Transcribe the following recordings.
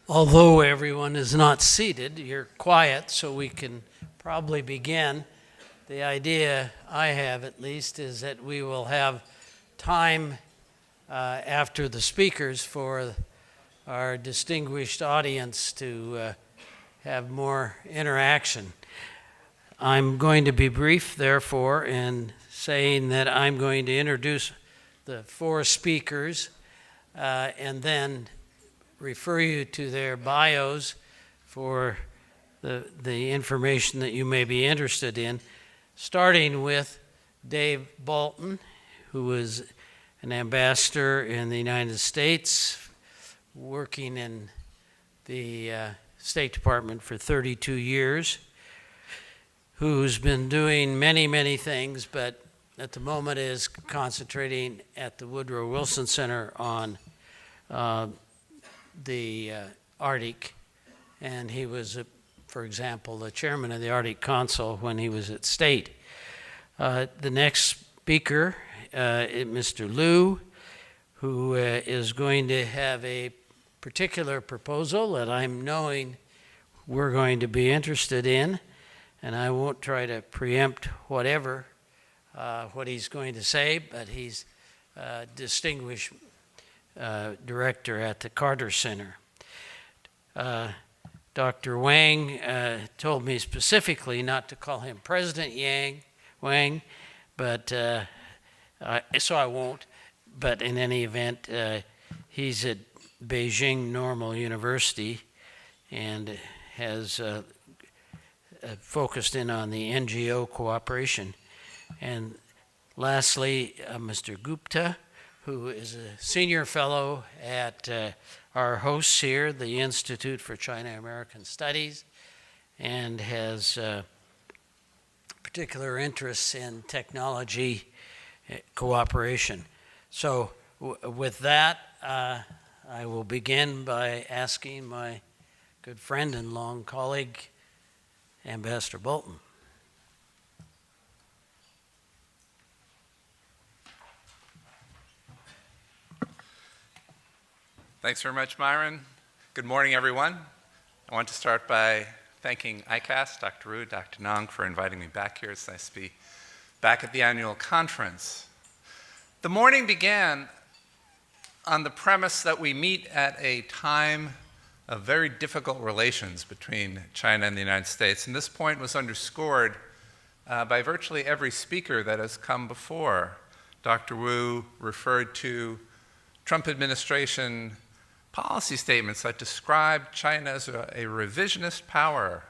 Although everyone is not seated, you're quiet, so we can probably begin. The idea I have, at least, is that we will have time after the speakers for our distinguished audience to have more interaction. I'm going to be brief, therefore, in saying that I'm going to introduce the four speakers and then refer you to their bios for the information that you may be interested in, starting with Dave Bolton, who is an ambassador in the United States, working in the State Department for 32 years, who's been doing many, many things, but at the moment is concentrating at the Woodrow Wilson Center on the Arctic, and he was, for example, the chairman of the Arctic Council when he was at State. The next speaker is Mr. Liu, who is going to have a particular proposal that I'm knowing we're going to be interested in, and I won't try to preempt what he's going to say, but he's distinguished director at the Carter Center. Dr. Wang told me specifically not to call him President Wang, but so I won't. But in any event, he's at Beijing Normal University and has focused in on the NGO cooperation. And lastly, Mr. Gupta, who is a senior fellow at our hosts here, the Institute for China-American Studies, and has particular interests in technology cooperation. So with that, I will begin by asking my good friend and long colleague, Ambassador Bolton. Thanks very much, Myron. Good morning, everyone. I want to start by thanking ICAS, Dr. Wu, Dr. Nong, for inviting me back here. It's nice to be back at the annual conference. The morning began on the premise that we meet at a time of very difficult relations between China and the United States, and this point was underscored by virtually every speaker that has come before. Dr. Wu referred to Trump administration policy statements that describe China as a revisionist power,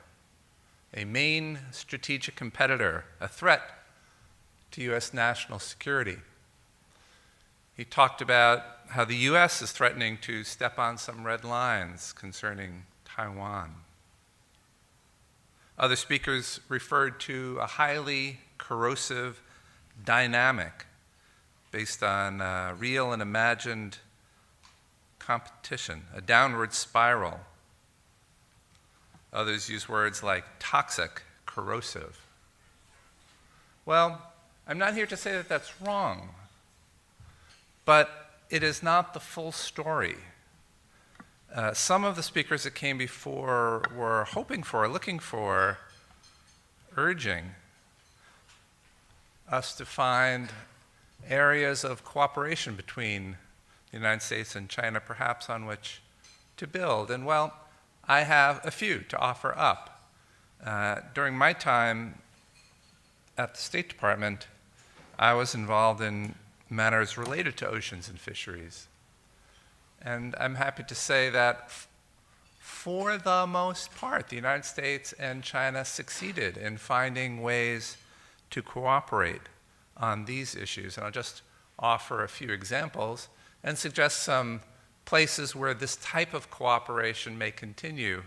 a main strategic competitor, a threat to U.S. national security. He talked about how the U.S. is threatening to step on some red lines concerning Taiwan. Other speakers referred to a highly corrosive dynamic based on real and imagined competition, a downward spiral. Others use words like toxic, corrosive. Well, I'm not here to say that that's wrong, but it is not the full story. Some of the speakers that came before were hoping for, looking for, urging us to find areas of cooperation between the United States and China, perhaps on which to build. And well, I have a few to offer up. During my time at the State Department, I was involved in matters related to oceans and fisheries. And I'm happy to say that for the most part, the United States and China succeeded in finding ways to cooperate on these issues. And I'll just offer a few examples and suggest some places where this type of cooperation may continue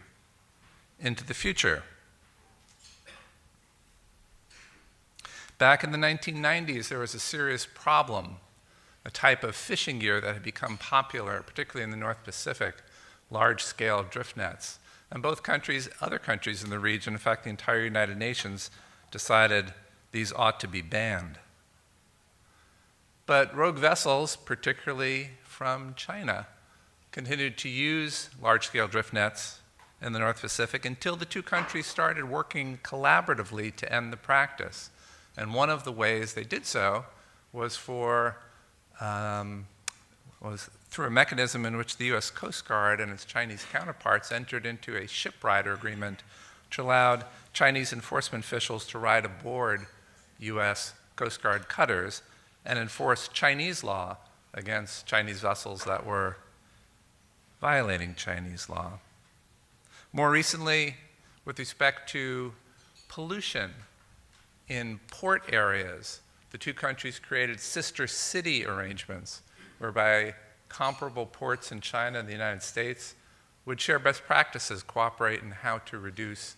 into the future. Back in the 1990s, there was a serious problem, a type of fishing gear that had become popular, particularly in the North Pacific, large-scale drift nets. And both countries, other countries in the region, in fact, the entire United Nations, decided these ought to be banned. But rogue vessels, particularly from China, continued to use large-scale drift nets in the North Pacific until the two countries started working collaboratively to end the practice. And one of the ways they did so was through a mechanism in which the U.S. Coast Guard and its Chinese counterparts entered into a ship rider agreement which allowed Chinese enforcement officials to ride aboard U.S. Coast Guard cutters and enforce Chinese law against Chinese vessels that were violating Chinese law. More recently, with respect to pollution in port areas, the two countries created sister city arrangements whereby comparable ports in China and the United States would share best practices, cooperate in how to reduce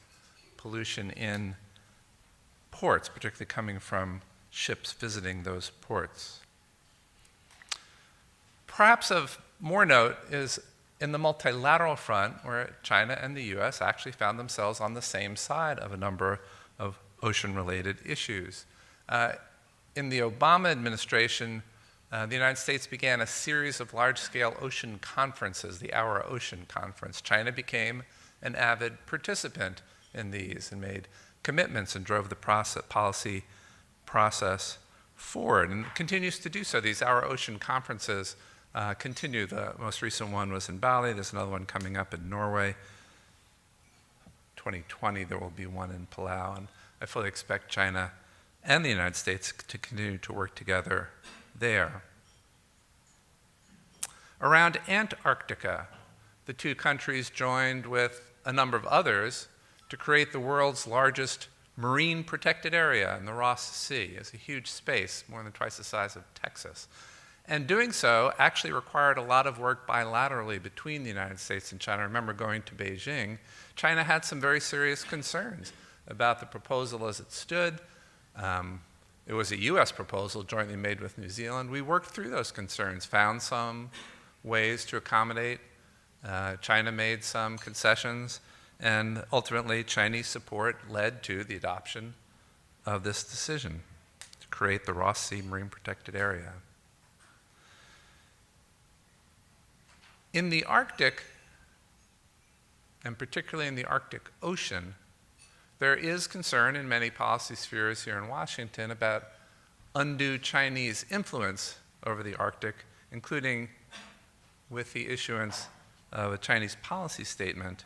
pollution in ports, particularly coming from ships visiting those ports. Perhaps of more note is in the multilateral front, where China and the US actually found themselves on the same side of a number of ocean-related issues. In the Obama administration, the United States began a series of large-scale ocean conferences, the Our Ocean Conference. China became an avid participant in these and made commitments and drove the policy process forward and continues to do so. These Our Ocean Conferences continue. The most recent one was in Bali. There's another one coming up in Norway. 2020, there will be one in Palau. And I fully expect China and the United States to continue to work together there. Around Antarctica, the two countries joined with a number of others to create the world's largest marine protected area in the Ross Sea. It's a huge space, more than twice the size of Texas. And doing so actually required a lot of work bilaterally between the United States and China. I remember going to Beijing. China had some very serious concerns about the proposal as it stood. It was a US proposal jointly made with New Zealand. We worked through those concerns, found some ways to accommodate. China made some concessions, and ultimately Chinese support led to the adoption of this decision to create the Ross Sea Marine Protected Area. In the Arctic, and particularly in the Arctic Ocean, there is concern in many policy spheres here in Washington about undue Chinese influence over the Arctic, including with the issuance of a Chinese policy statement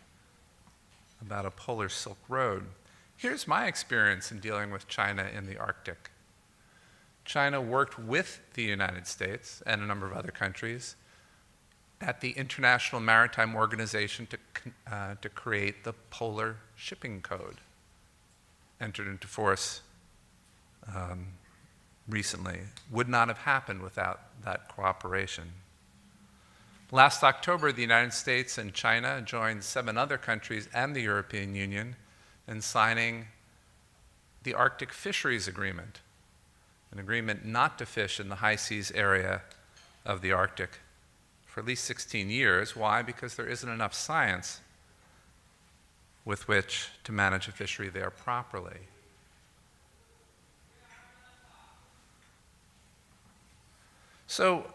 about a polar Silk Road. Here's my experience in dealing with China in the Arctic. China worked with the United States and a number of other countries at the International Maritime Organization to create the Polar Shipping Code, entered into force recently. Would not have happened without that cooperation. Last October, the United States and China joined 7 other countries and the European Union in signing the Arctic Fisheries Agreement, an agreement not to fish in the high seas area of the Arctic for at least 16 years. Why? Because there isn't enough science with which to manage a fishery there properly. So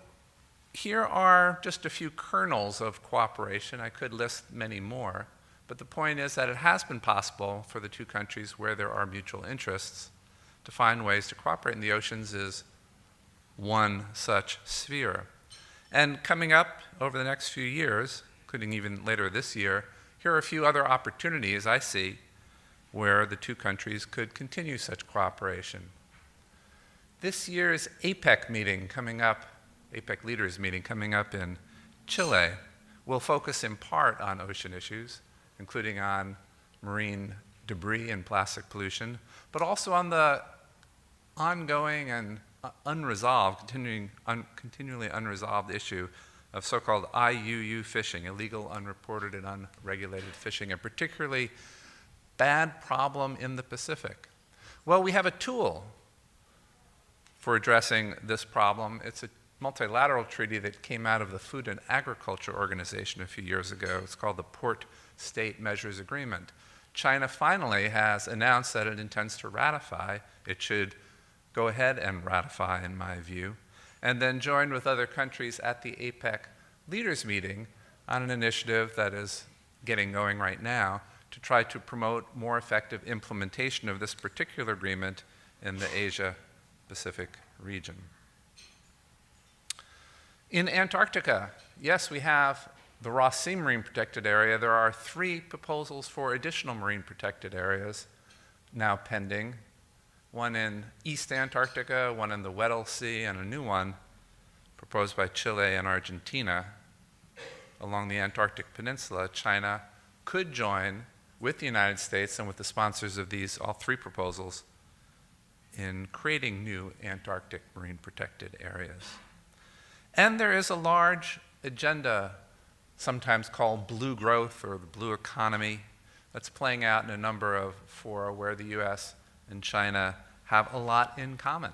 here are just a few kernels of cooperation. I could list many more, but the point is that it has been possible for the two countries where there are mutual interests to find ways to cooperate, and the oceans is one such sphere. And coming up over the next few years, including even later this year, here are a few other opportunities I see where the two countries could continue such cooperation. This year's APEC meeting coming up, APEC leaders meeting coming up in Chile, will focus in part on ocean issues, including on marine debris and plastic pollution, but also on the ongoing and continually unresolved issue of so-called IUU fishing, illegal, unreported, and unregulated fishing, a particularly bad problem in the Pacific. Well, we have a tool for addressing this problem. It's a multilateral treaty that came out of the Food and Agriculture Organization a few years ago. It's called the Port State Measures Agreement. China finally has announced that it intends to ratify. It should go ahead and ratify, in my view, and then join with other countries at the APEC leaders meeting on an initiative that is getting going right now to try to promote more effective implementation of this particular agreement in the Asia-Pacific region. In Antarctica, yes, we have the Ross Sea Marine Protected Area. There are 3 proposals for additional marine protected areas now pending, one in East Antarctica, one in the Weddell Sea, and a new one proposed by Chile and Argentina along the Antarctic Peninsula. China could join with the United States and with the sponsors of all 3 proposals in creating new Antarctic marine protected areas. And there is a large agenda, sometimes called blue growth or the blue economy, that's playing out in a number of fora where the US and China have a lot in common,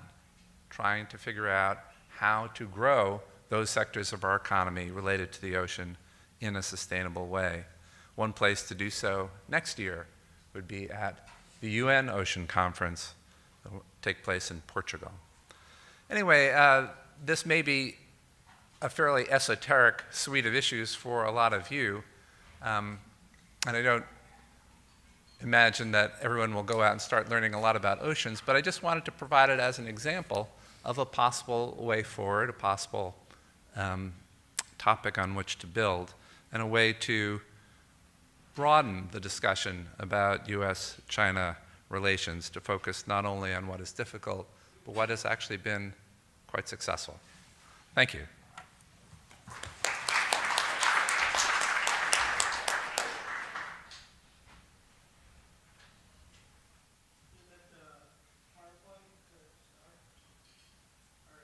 trying to figure out how to grow those sectors of our economy related to the ocean in a sustainable way. One place to do so next year would be at the UN Ocean Conference that will take place in Portugal. Anyway, this may be a fairly esoteric suite of issues for a lot of you, and I don't imagine that everyone will go out and start learning a lot about oceans, but I just wanted to provide it as an example of a possible way forward, a possible topic on which to build, and a way to broaden the discussion about U.S.-China relations to focus not only on what is difficult, but what has actually been quite successful. Thank you.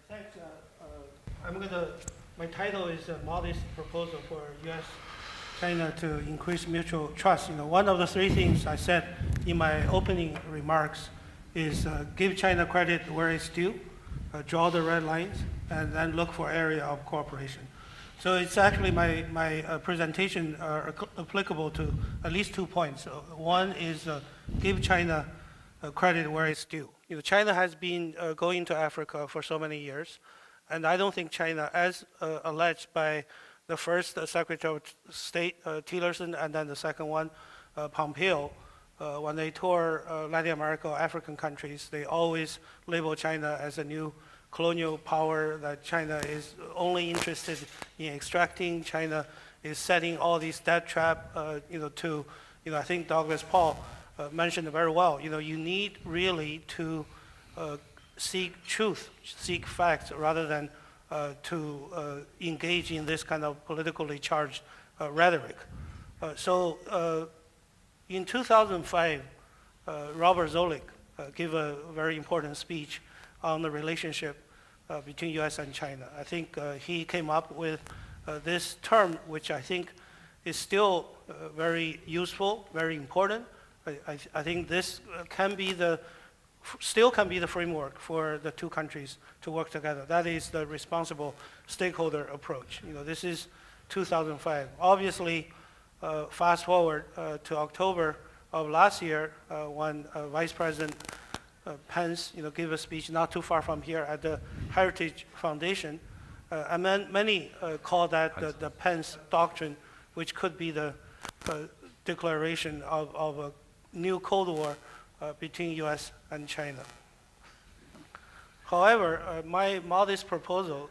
Thanks. My title is a modest proposal for U.S. China to increase mutual trust. One of the 3 things I said in my opening remarks is give China credit where it's due, draw the red lines, and then look for area of cooperation. So it's actually my presentation are applicable to at least 2 points. One is give China credit where it's due. China has been going to Africa for so many years, and I don't think China, as alleged by the first Secretary of State, Tillerson, and then the second one, Pompeo, when they tour Latin America or African countries, they always label China as a new colonial power, that China is only interested in extracting. China is setting all these debt trap, I think Douglas Paul mentioned it very well. You need really to seek truth, seek facts, rather than to engage in this kind of politically charged rhetoric. In 2005, Robert Zoellick gave a very important speech on the relationship between U.S. and China. I think he came up with this term, which I think is still very useful, very important. I think this still can be the framework for the 2 countries to work together. That is the responsible stakeholder approach. This is 2005. Obviously, fast forward to October of last year, when Vice President Pence, gave a speech not too far from here at the Heritage Foundation, and many call that the Pence Doctrine, which could be the declaration of a new Cold War between U.S. and China. However, my modest proposal,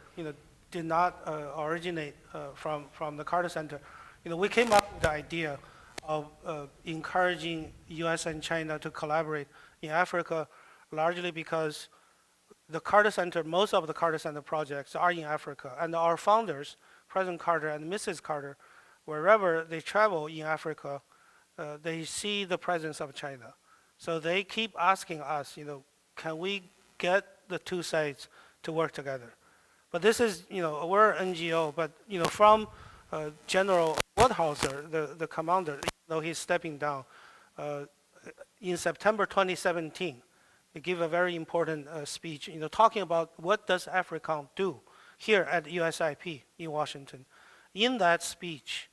did not originate from the Carter Center. We came up with the idea of encouraging U.S. and China to collaborate in Africa, largely because the Carter Center, most of the Carter Center projects are in Africa, and our founders, President Carter and Mrs. Carter, wherever they travel in Africa, they see the presence of China. So they keep asking us, can we get the 2 sides to work together? But this is, we're an NGO, but, from General Waldhauser, the commander, though he's stepping down, in September 2017, he gave a very important speech, talking about what does AFRICOM do here at USIP in Washington. In that speech,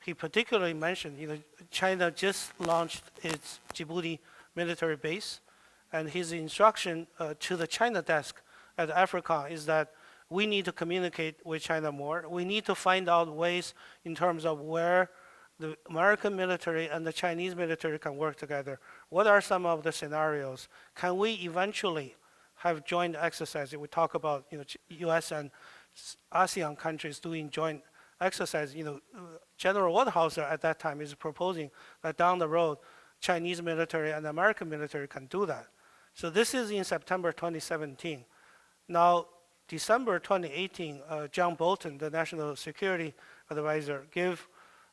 he particularly mentioned, China just launched its Djibouti military base, and his instruction to the China desk at AFRICOM is that we need to communicate with China more. We need to find out ways in terms of where the American military and the Chinese military can work together. What are some of the scenarios? Can we eventually have joint exercises? We talk about U.S. and ASEAN countries doing joint exercise. General Waldhauser at that time is proposing that down the road, Chinese military and American military can do that. So this is in September 2017. Now, December 2018, John Bolton, the National Security Advisor, gave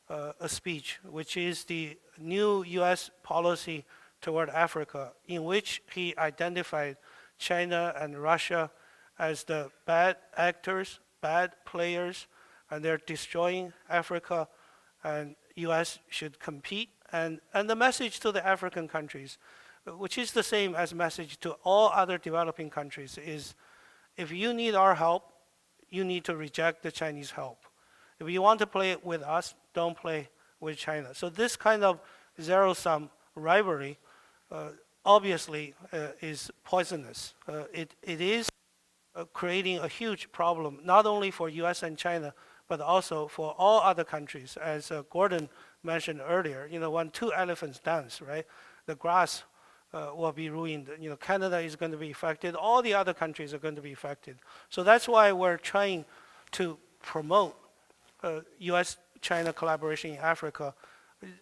a speech, which is the new U.S. policy toward Africa, in which he identified China and Russia as the bad actors, bad players, and they're destroying Africa, and U.S. should compete. And the message to the African countries, which is the same as message to all other developing countries, is if you need our help, you need to reject the Chinese help. If you want to play with us, don't play with China. So this kind of zero-sum rivalry obviously is poisonous. It is creating a huge problem, not only for U.S. and China, but also for all other countries. As Gordon mentioned earlier, when two elephants dance, right, the grass will be ruined. Canada is going to be affected. All the other countries are going to be affected. So that's why we're trying to promote U.S.-China collaboration in Africa.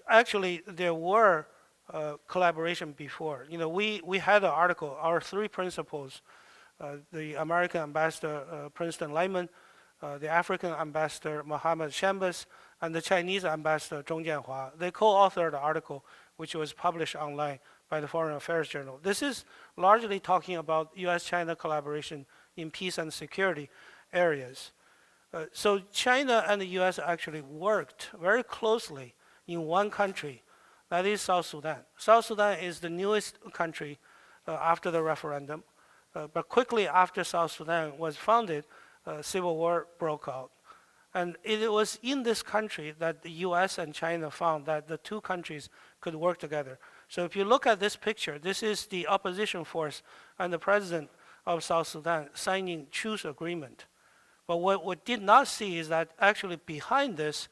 Actually, there were collaboration before. We had an article, our 3 principles, the American ambassador, Princeton Lyman, the African ambassador, Mohammed Shambas, and the Chinese ambassador, Zhong Jianhua. They co-authored the article, which was published online by the Foreign Affairs Journal. This is largely talking about U.S.-China collaboration in peace and security areas. So China and the U.S. actually worked very closely in one country, that is South Sudan. South Sudan is the newest country after the referendum, but quickly after South Sudan was founded, civil war broke out. And it was in this country that the U.S. and China found that the two countries could work together. So if you look at this picture, this is the opposition force and the president of South Sudan signing truce agreement. But what we did not see is that actually behind this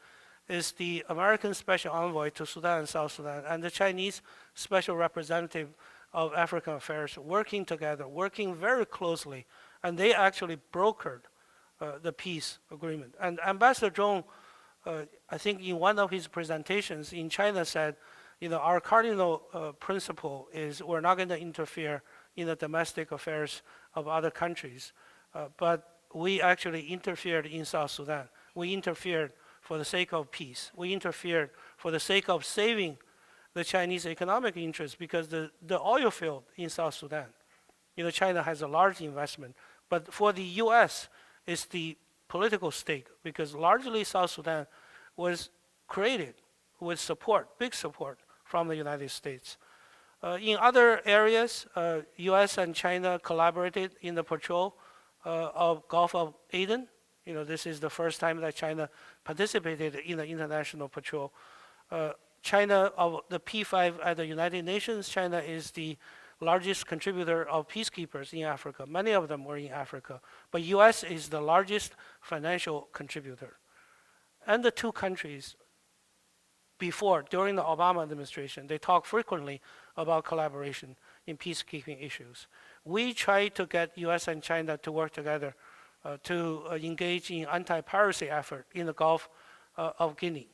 is the American Special Envoy to Sudan and South Sudan and the Chinese Special Representative of African Affairs working together, working very closely, and they actually brokered the peace agreement. And Ambassador Zhong, I think in one of his presentations in China said, our cardinal principle is we're not going to interfere in the domestic affairs of other countries. But we actually interfered in South Sudan. We interfered for the sake of peace. We interfered for the sake of saving the Chinese economic interests because the oil field in South Sudan, China has a large investment. But for the U.S., it's the political stake because largely South Sudan was created with support, big support from the United States. In other areas, U.S. and China collaborated in the patrol of Gulf of Aden. This is the first time that China participated in the international patrol. China, of the P5 at the United Nations, China is the largest contributor of peacekeepers in Africa. Many of them were in Africa. But U.S. is the largest financial contributor. And the two countries, during the Obama administration, they talked frequently about collaboration in peacekeeping issues. We tried to get U.S. and China to work together to engage in anti-piracy effort in the Gulf of Guinea.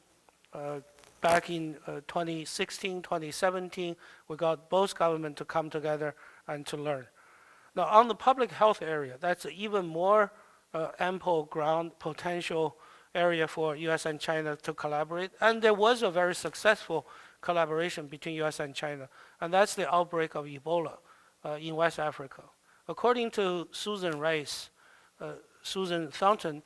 Back in 2016, 2017, we got both governments to come together and to learn. Now, on the public health area, that's even more ample ground potential area for U.S. and China to collaborate. And there was a very successful collaboration between U.S. and China, and that's the outbreak of Ebola in West Africa. According to Susan Rice, Susan Thornton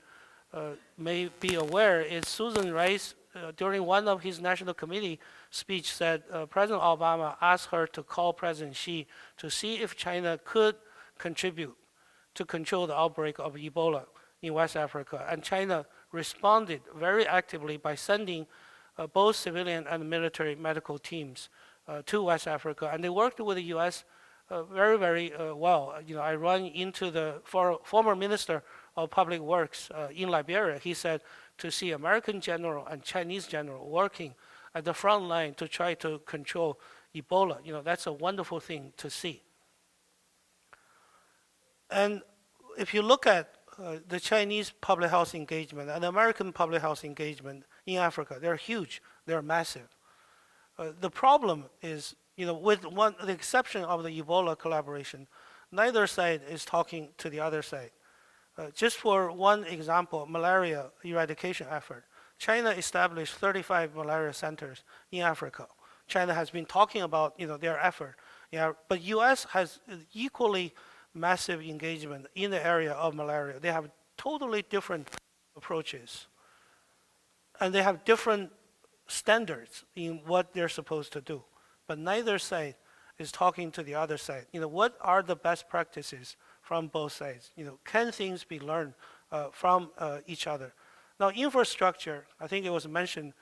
may be aware, is Susan Rice, during one of his National Committee speech, said President Obama asked her to call President Xi to see if China could contribute to control the outbreak of Ebola in West Africa. And China responded very actively by sending both civilian and military medical teams to West Africa. And they worked with the U.S. Very, very well. I run into the former Minister of Public Works in Liberia. He said to see American general and Chinese general working at the front line to try to control Ebola. That's a wonderful thing to see. And if you look at the Chinese public health engagement and American public health engagement in Africa, they're huge, they're massive. The problem is, with the exception of the Ebola collaboration, neither side is talking to the other side. Just for one example, malaria eradication effort. China established 35 malaria centers in Africa. China has been talking about their effort. Yeah, but U.S. has equally massive engagement in the area of malaria. They have totally different approaches. And they have different standards in what they're supposed to do. But neither side is talking to the other side. What are the best practices from both sides? Can things be learned from each other? Now, infrastructure, I think it was mentioned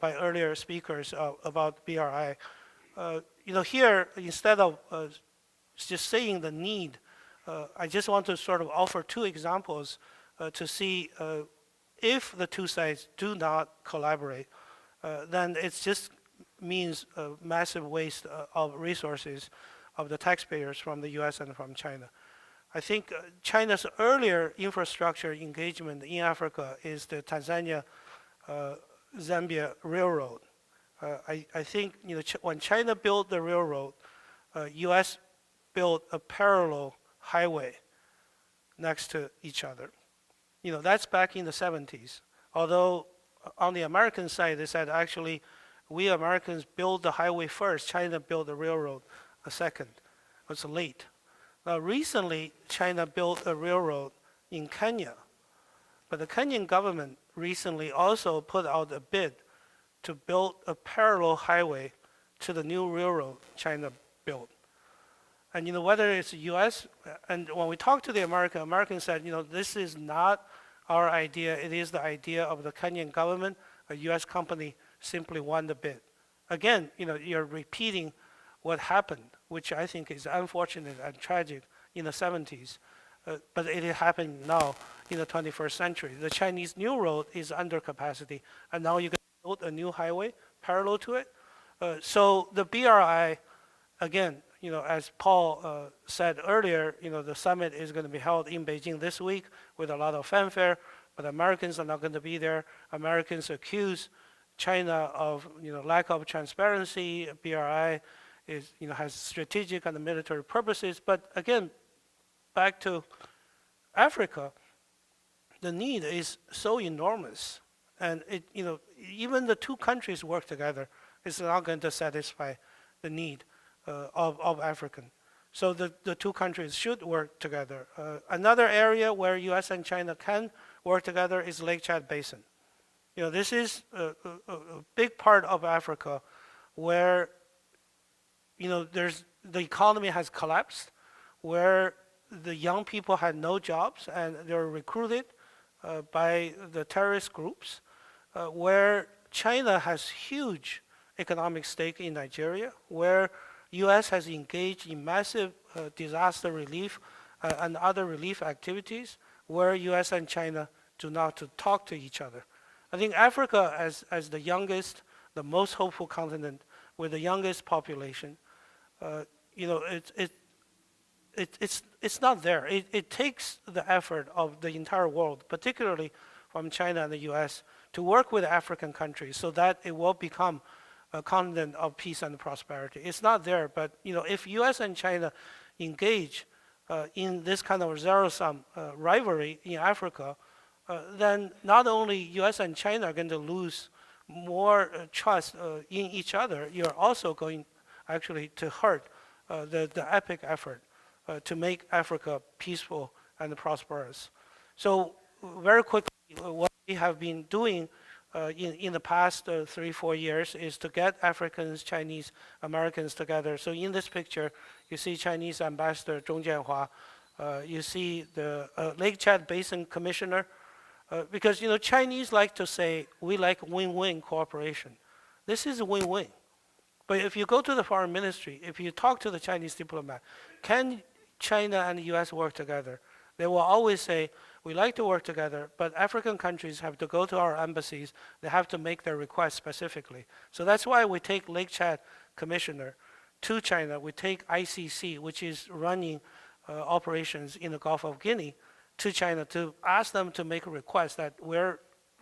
by earlier speakers about BRI. Here, instead of just saying the need, I just want to sort of offer two examples to see if the two sides do not collaborate, then it just means a massive waste of resources of the taxpayers from the U.S. and from China. I think China's earlier infrastructure engagement in Africa is the Tanzania-Zambia Railroad. I think when China built the railroad, U.S. built a parallel highway next to each other. That's back in the 70s. Although on the American side, they said actually we Americans built the highway first, China built the railroad second. It was late. Now recently, China built a railroad in Kenya, but the Kenyan government recently also put out a bid to build a parallel highway to the new railroad China built. And whether it's U.S., and when we talked to the Americans said, this is not our idea, it is the idea of the Kenyan government. A U.S. company simply won the bid. Again, you're repeating what happened, which I think is unfortunate and tragic in the 70s. But it is happening now in the 21st century. The Chinese new road is under capacity, and now you're going to build a new highway parallel to it. So the BRI, again, as Paul said earlier, the summit is going to be held in Beijing this week with a lot of fanfare, but Americans are not going to be there. Americans accuse China of lack of transparency. BRI has strategic and military purposes. But again, back to Africa, the need is so enormous, and even the two countries work together is not going to satisfy the need of African. So the two countries should work together. Another area where U.S. and China can work together is Lake Chad Basin. This is a big part of Africa where the economy has collapsed, where the young people had no jobs and they were recruited by the terrorist groups, where China has huge economic stake in Nigeria, where U.S. has engaged in massive disaster relief and other relief activities, where U.S. and China do not talk to each other. I think Africa, as the youngest, the most hopeful continent with the youngest population, it's not there. It takes the effort of the entire world, particularly from China and the U.S., to work with African countries so that it will become a continent of peace and prosperity. It's not there, but if U.S. and China engage in this kind of zero-sum rivalry in Africa, then not only U.S. and China are going to lose more trust in each other, you're also going actually to hurt the epic effort to make Africa peaceful and prosperous. So very quickly, what we have been doing in the past 3-4 years is to get Africans, Chinese, Americans together. So in this picture, you see Chinese Ambassador Zhong Jianhua. You see the Lake Chad Basin Commissioner. Because Chinese like to say, we like win-win cooperation. This is a win-win. But if you go to the foreign ministry, if you talk to the Chinese diplomat, can China and the U.S. work together? They will always say, We like to work together, but African countries have to go to our embassies. They have to make their requests specifically. So that's why we take Lake Chad Commissioner to China. We take ICC, which is running operations in the Gulf of Guinea, to China to ask them to make a request that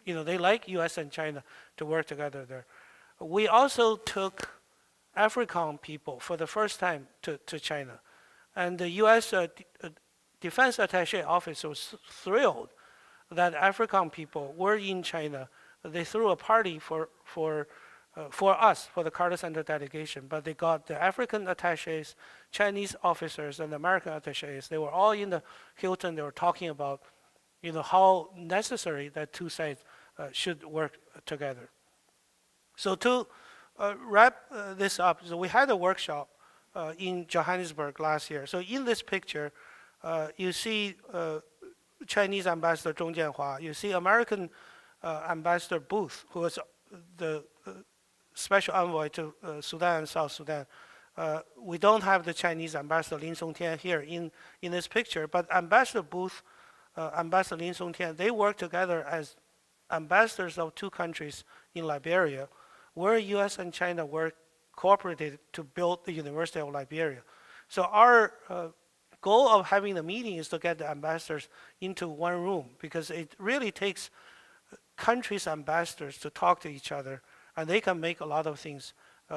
they like U.S. and China to work together there. We also took African people for the first time to China. And the U.S. Defense Attaché Office was thrilled that African people were in China. They threw a party for us, for the Carter Center delegation, but they got the African attachés, Chinese officers, and American attachés. They were all in the Hilton. They were talking about, how necessary that two sides should work together. So to wrap this up, so we had a workshop in Johannesburg last year. So in this picture, you see Chinese Ambassador Zhong Jianhua. You see American Ambassador Booth, who was the special envoy to Sudan and South Sudan. We don't have the Chinese Ambassador Lin Songtian here in this picture, but Ambassador Booth, Ambassador Lin Songtian, they work together as ambassadors of two countries in Liberia, where U.S. and China cooperated to build the University of Liberia. So our goal of having the meeting is to get the ambassadors into one room, because it really takes countries' ambassadors to talk to each other, and they can make a lot of things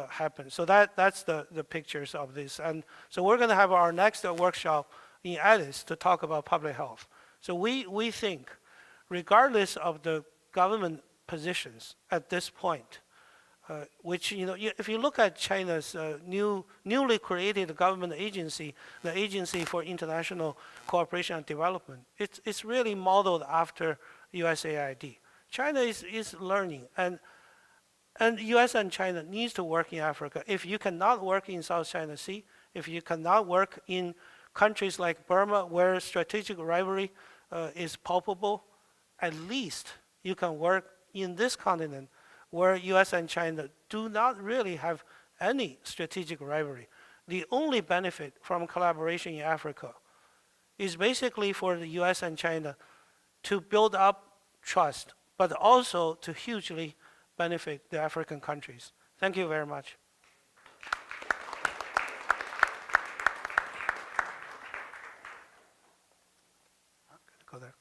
happen. So that's the pictures of this. And so we're going to have our next workshop in Addis to talk about public health. So we think, regardless of the government positions at this point, which, if you look at China's newly created government agency, the Agency for International Cooperation and Development, it's really modeled after USAID. China is learning, and U.S. and China needs to work in Africa. If you cannot work in South China Sea, if you cannot work in countries like Burma, where strategic rivalry is palpable, at least you can work in this continent, where U.S. and China do not really have any strategic rivalry. The only benefit from collaboration in Africa is basically for the U.S. and China to build up trust, but also to hugely benefit the African countries. Thank you very much. Go there.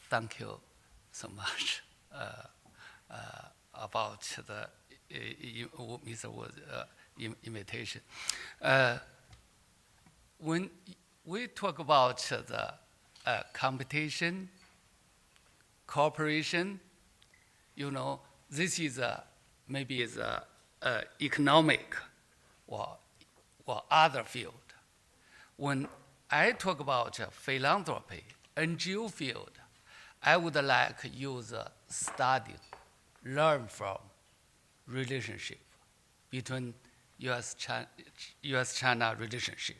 Thank you so much about the Mr. Wood's invitation. When we talk about the competition, cooperation, this is maybe the economic or other field. When I talk about philanthropy, NGO field, I would like use study, learn from relationship between U.S.-China relationship.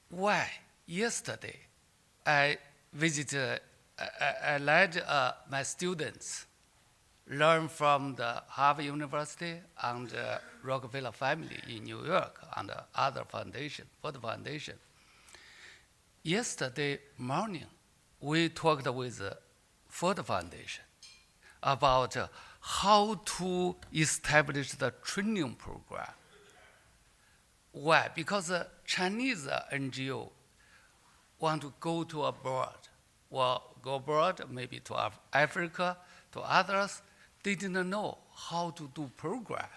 Why? Yesterday, I visited, I led my students learn from the Harvard University and the Rockefeller Family in New York and other foundation, Ford Foundation. Yesterday morning, we talked with the Ford Foundation about how to establish the training program. Why? Because the Chinese NGO want to go to abroad, or go abroad maybe to Africa, to others. They didn't know how to do program.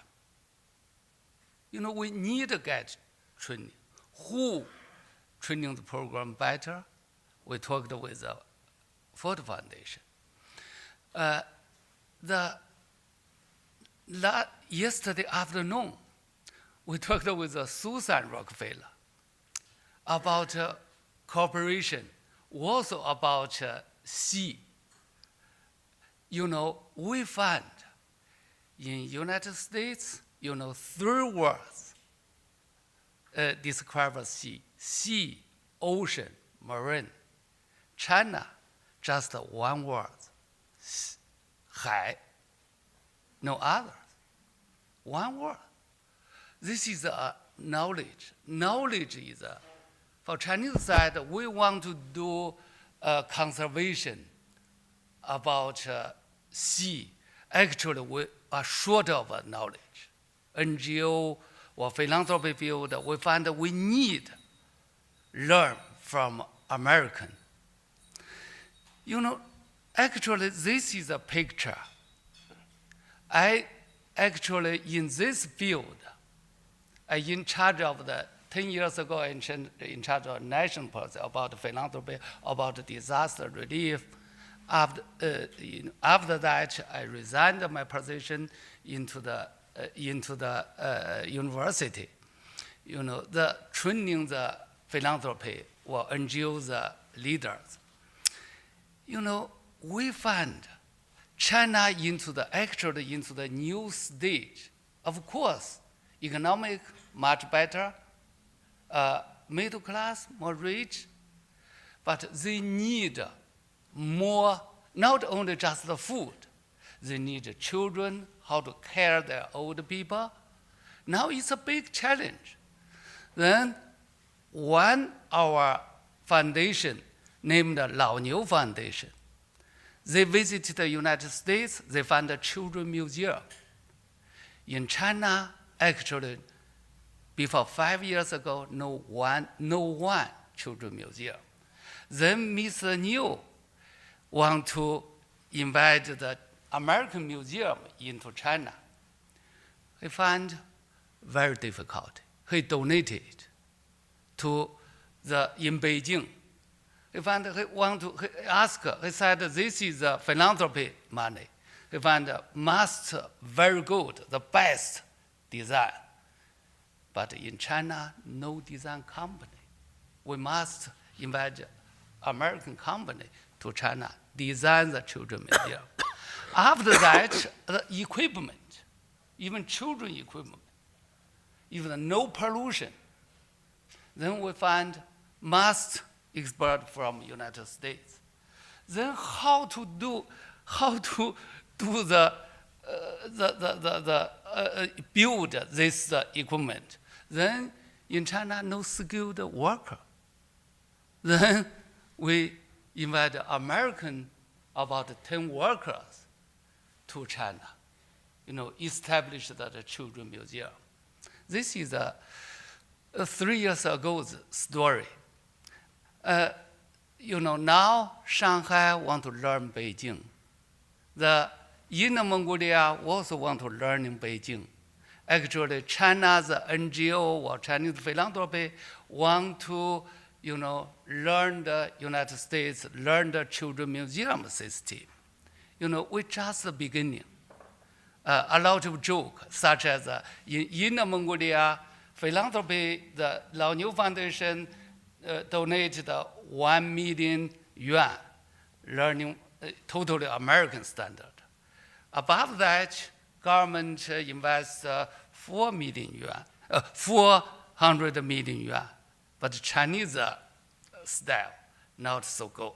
We need to get training. Who training the program better? We talked with the Ford Foundation. Yesterday afternoon, we talked with Susan Rockefeller about cooperation, also about sea. We find in United States, 3 words describe sea: sea, ocean, marine. China, just 1 word: 海, no others. one word. This is knowledge. Knowledge is, for Chinese side, we want to do conservation about sea. Actually, we are short of knowledge. NGO or philanthropy field, we find that we need learn from American. Actually, this is a picture. I actually, in this field, I in charge of 10 years ago, I in charge of national policy about philanthropy, about disaster relief. After that, I resigned my position into the university. The training the philanthropy or NGOs leaders. We find China into the new stage. Of course, economic much better, middle class more rich, but they need more, not only just the food. They need children, how to care their old people. Now it's a big challenge. Then our foundation named the Lao Niu Foundation, they visited the United States, they found a children museum. In China, actually, before 5 years ago, no one children museum. Then Mr. Niu want to invite the American museum into China. He found very difficult. He donated to in Beijing. He found he said this is philanthropy money. He found master very good, the best design. But in China, no design company. We must invite American company to China, design the children museum. After that, the equipment, even children equipment, even no pollution. Then we find must export from United States. Then how to build this equipment? Then in China, no skilled worker. Then we invite American, about 10 workers to China, establish the children museum. This is a 3 years ago's story. Now Shanghai want to learn Beijing. The Inner Mongolia also want to learn in Beijing. Actually, China's NGO or Chinese philanthropy want to, learn the United States, learn the children museum system. We just the beginning. A lot of joke, such as in Inner Mongolia, philanthropy, the Lao Niu Foundation donated 1 million yuan, learning totally American standard. Above that, government invests 400 million yuan, but Chinese style, not so good.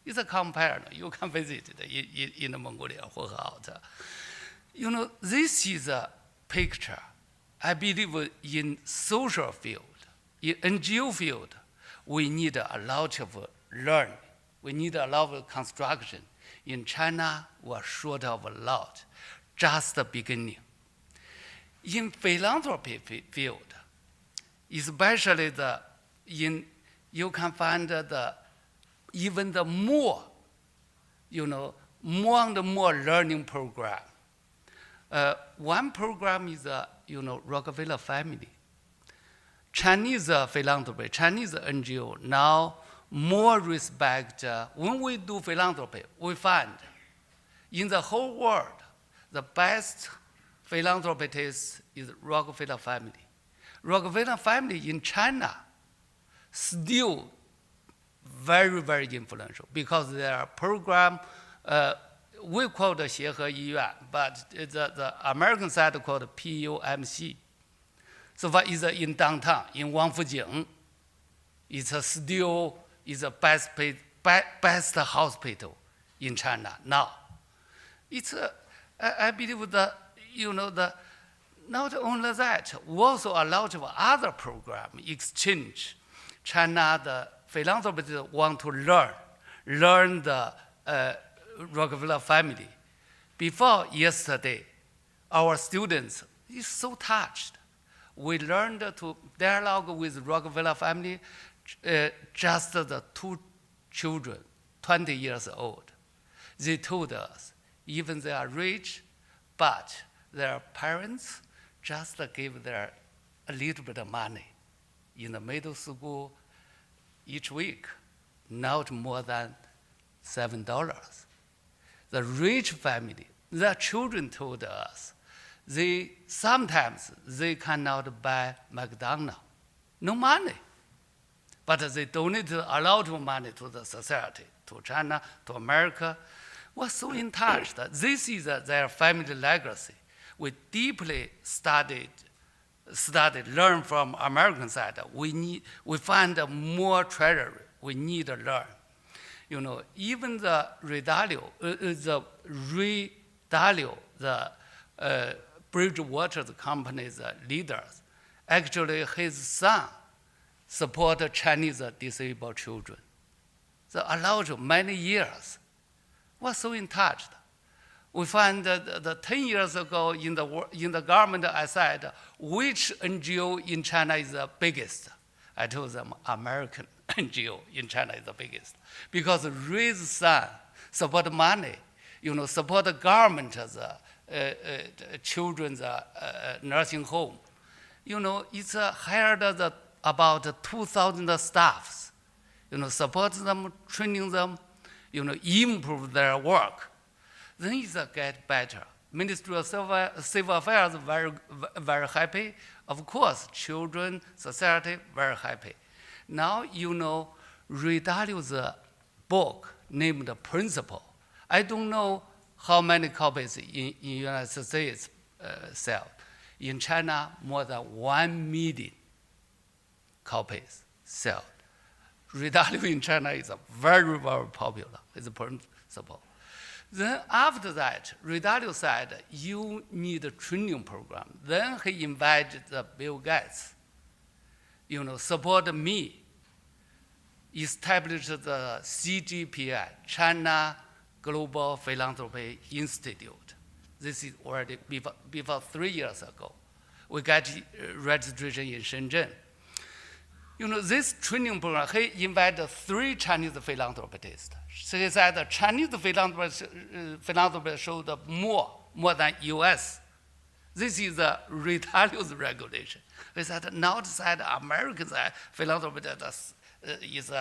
It's a comparison. You can visit it in Mongolia. This is a picture. I believe in social field, in NGO field, we need a lot of learning. We need a lot of construction. In China, we're short of a lot, just the beginning. In philanthropy field, especially you can find even the more and more learning program. One program is Rockefeller Family. Chinese philanthropy, Chinese NGO now more respect. When we do philanthropy, we find in the whole world, the best philanthropist is Rockefeller Family. Rockefeller Family in China still very, very influential because their program, we call it 协和医院, but the American side called PUMC. So what is in downtown, in Wangfujing, it's still is the best hospital in China now. It's I believe not only that, we also a lot of other program exchange. China, the philanthropists want to learn the Rockefeller family. Before yesterday, our students is so touched. We learned to dialogue with Rockefeller family, just the two children, 20 years old. They told us, even they are rich, but their parents just give their a little bit of money in the middle school each week, not more than $7. The rich family, their children told us, sometimes they cannot buy McDonald's, no money. But they donate a lot of money to the society, to China, to America. We're so in touch that this is their family legacy. We deeply learn from American side. We find more treasure. We need to learn. You know, even the Ray Dalio, the Bridgewater company's leaders, actually his son support Chinese disabled children. So allowed many years. We're so in touch. We find that 10 years ago in the government, I said, which NGO in China is the biggest? I told them American NGO in China is the biggest. Because raise son, support money, you know, support the government, children's nursing home. You know, it's hired about 2,000 staffs, you know, support them, training them, you know, improve their work. Then it get better. Ministry of Civil Affairs very, very happy. Of course, children, society, very happy. Now, you know, Ray Dalio's book named Principle. I don't know how many copies in United States sell. In China, more than 1 million copies sell. Ray Dalio in China is very, very popular. It's a principle. Then after that, Ray Dalio said, you need a training program. Then he invited Bill Gates, you know, support me, establish the CGPI, China Global Philanthropy Institute. This is already before 3 years ago. We got registration in Shenzhen. You know, this training program, he invited 3 Chinese philanthropists. He said the Chinese philanthropists showed more than U.S. This is the Ray Dalio's regulation. He said, not said American philanthropist is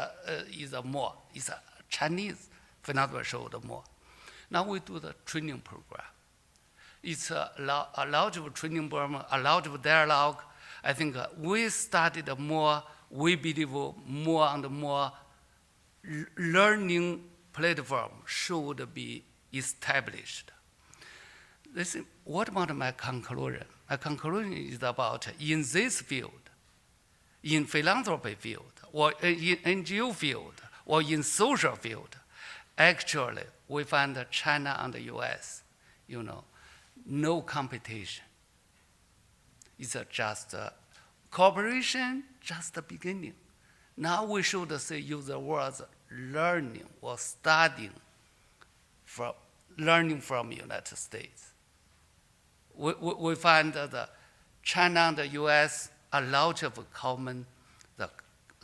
more. It's a Chinese philanthropist showed more. Now we do the training program. It's a lot of training program, a lot of dialogue. I think we started more. We believe more and more learning platform should be established. What about my conclusion? My conclusion is about in this field, in philanthropy field, or in NGO field, or in social field, actually we find China and the US, you know, no competition. It's just cooperation, just the beginning. Now we should use the words learning or studying learning from United States. We find that China and the US a lot of common the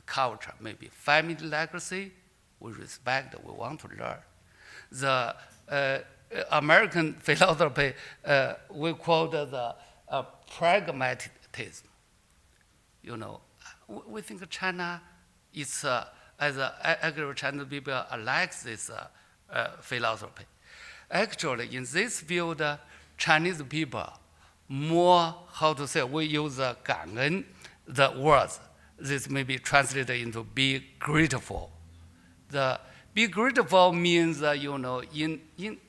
culture, maybe family legacy, we respect, we want to learn. The American philosophy, we call the pragmatism. You know, we think China is, as actually Chinese people like this philosophy. Actually, in this field, Chinese people more, how to say, we use 感恩 the words. This may be translated into be grateful. The be grateful means, you know,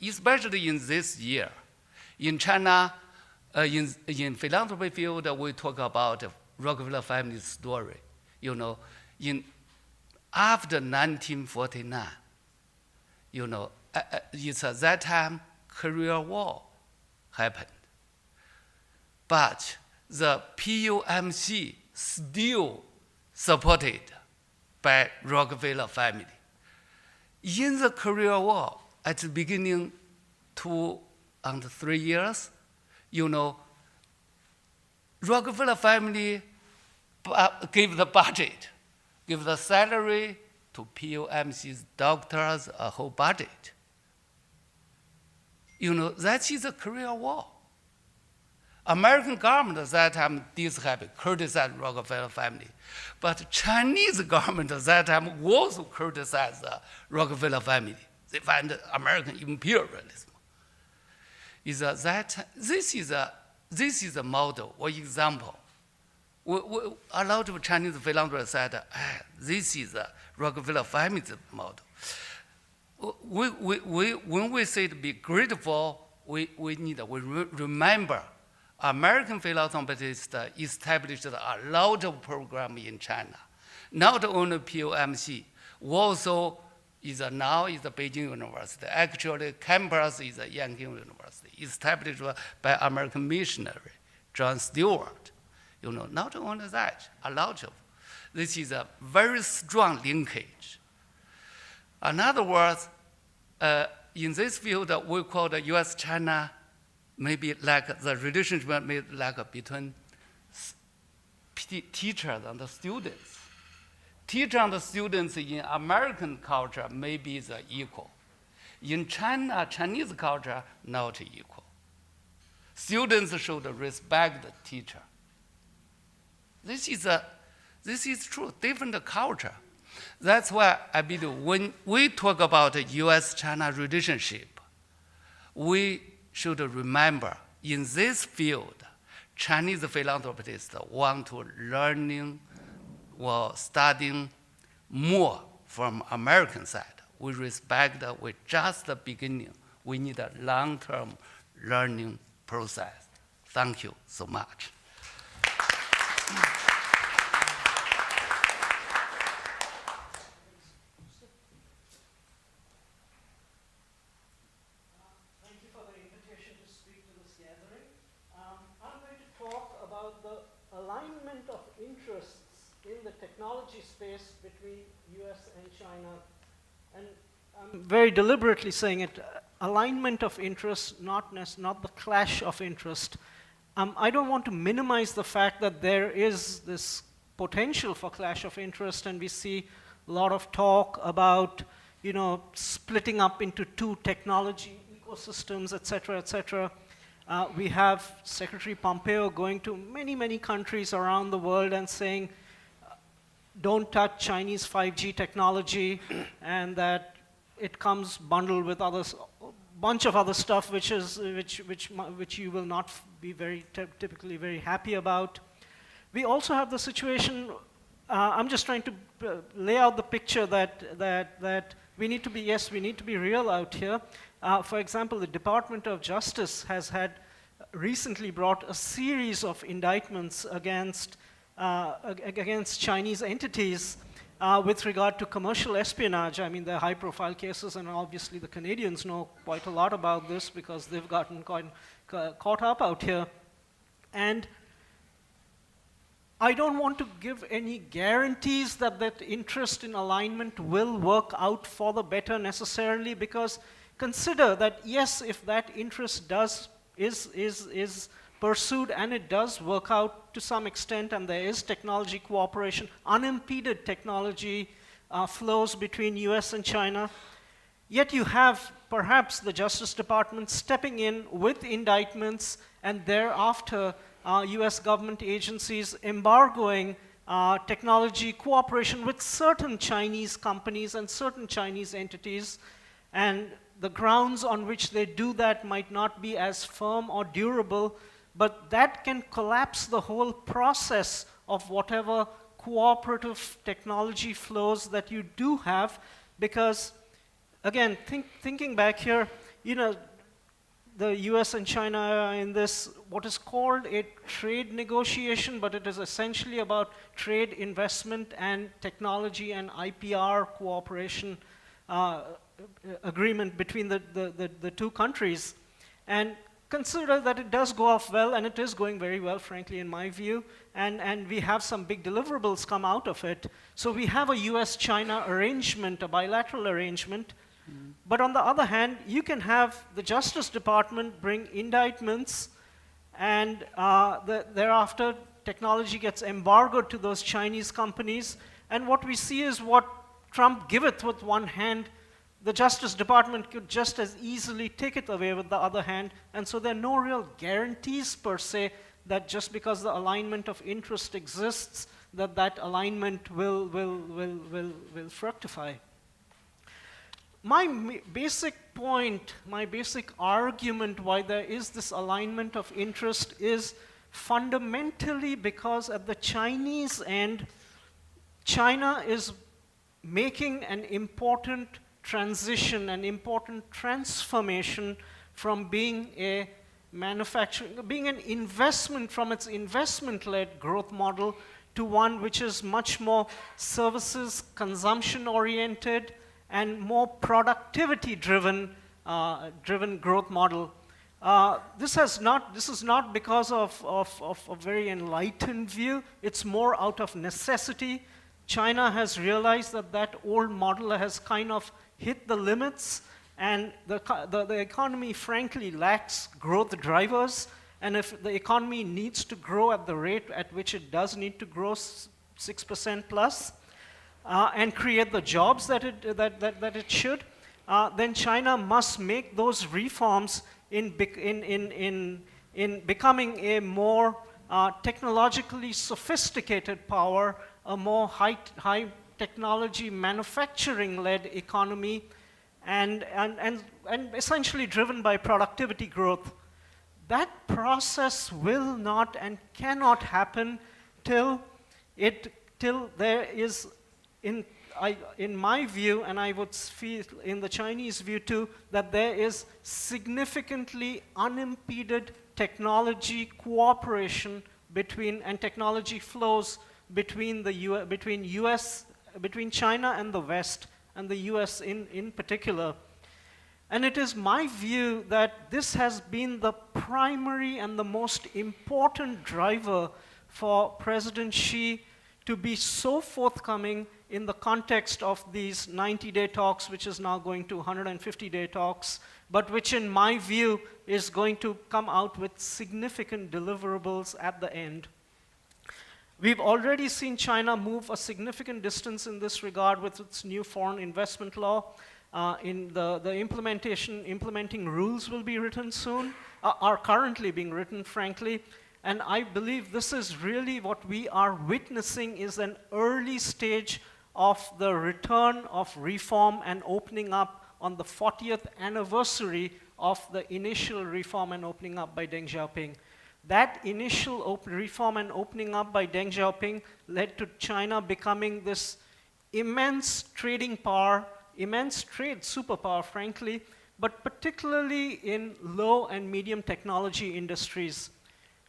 especially in this year, in China, in philanthropy field, we talk about Rockefeller family story. You know, after 1949, you know, it's at that time Korea War happened. but the PUMC still supported by Rockefeller family. In the Korean War, at the beginning 2 and 3 years, Rockefeller family gave the budget, give the salary to PUMC's doctors, a whole budget. That is the Korean War. American government at that time criticized Rockefeller family. But Chinese government at that time also criticized the Rockefeller family. They find American imperialism. This is a model or example. A lot of Chinese philanthropists said, this is a Rockefeller family's model. When we say to be grateful, we remember American philanthropists established a lot of programs in China. Not only POMC, also now is the Beijing University. Actually, campus is the Yangon University, established by American missionary John Stewart. Not only that, a lot of this is a very strong linkage. In other words, in this field, we call the U.S. China, maybe like the relationship like between teachers and the students. Teachers and the students in American culture maybe is equal. In Chinese culture, not equal. Students should respect the teacher. This is true, different culture. That's why I believe when we talk about U.S.-China relationship, we should remember in this field, Chinese philanthropists want to learning or studying more from American side. We respect that we're just the beginning. We need a long-term learning process. Thank you so much. Alignment of interests in the technology space between US and China. And I'm very deliberately saying it, alignment of interests, not the clash of interest. I don't want to minimize the fact that there is this potential for clash of interest, and we see a lot of talk about, splitting up into two technology ecosystems, et cetera, et cetera. We have Secretary Pompeo going to many countries around the world and saying, don't touch Chinese 5G technology, and that it comes bundled with a bunch of other stuff which you will not be typically very happy about. We also have the situation, I'm just trying to lay out the picture that we need to be real out here. For example, the Department of Justice has recently brought a series of indictments against Chinese entities with regard to commercial espionage. I mean, they're high-profile cases, and obviously the Canadians know quite a lot about this because they've gotten caught up out here. And I don't want to give any guarantees that interest in alignment will work out for the better necessarily, because consider that, yes, if that interest is pursued and it does work out to some extent, and there is technology cooperation, unimpeded technology flows between US and China, yet you have perhaps the Justice Department stepping in with indictments, and thereafter US government agencies embargoing technology cooperation with certain Chinese companies and certain Chinese entities, and the grounds on which they do that might not be as firm or durable, but that can collapse the whole process of whatever cooperative technology flows that you do have, because, again, thinking back here, the US and China are in this, what is called a trade negotiation, but it is essentially about trade investment and technology and IPR cooperation agreement between the two countries. And consider that it does go off well, and it is going very well, frankly, in my view, and we have some big deliverables come out of it. So we have a U.S.-China arrangement, a bilateral arrangement. But on the other hand, you can have the Justice Department bring indictments, and thereafter technology gets embargoed to those Chinese companies. And what we see is what Trump giveth with one hand, the Justice Department could just as easily take it away with the other hand. And so there are no real guarantees per se that just because the alignment of interest exists, that alignment will fructify. My basic point, my basic argument why there is this alignment of interest is fundamentally because at the Chinese end, China is making an important transition, an important transformation from being a being an investment from its investment-led growth model to one which is much more services, consumption-oriented, and more productivity-driven growth model. This is not because of a very enlightened view. It's more out of necessity. China has realized that old model has kind of hit the limits, and the economy frankly lacks growth drivers. And if the economy needs to grow at the rate at which it does need to grow, 6% plus, and create the jobs that it should, then China must make those reforms in becoming a more technologically sophisticated power, a more high technology manufacturing-led economy, and essentially driven by productivity growth. That process will not and cannot happen till there is, in my view, and I would feel in the Chinese view too, that there is significantly unimpeded technology cooperation and technology flows between China and the West, and the US in particular. And it is my view that this has been the primary and the most important driver for President Xi to be so forthcoming in the context of these 90-day talks, which is now going to 150-day talks, but which in my view is going to come out with significant deliverables at the end. We've already seen China move a significant distance in this regard with its new foreign investment law. In the implementing rules will be written soon, are currently being written, frankly. And I believe this is really what we are witnessing is an early stage of the return of reform and opening up on the 40th anniversary of the initial reform and opening up by Deng Xiaoping. That initial reform and opening up by Deng Xiaoping led to China becoming this immense trading power, immense trade superpower, frankly, but particularly in low and medium technology industries.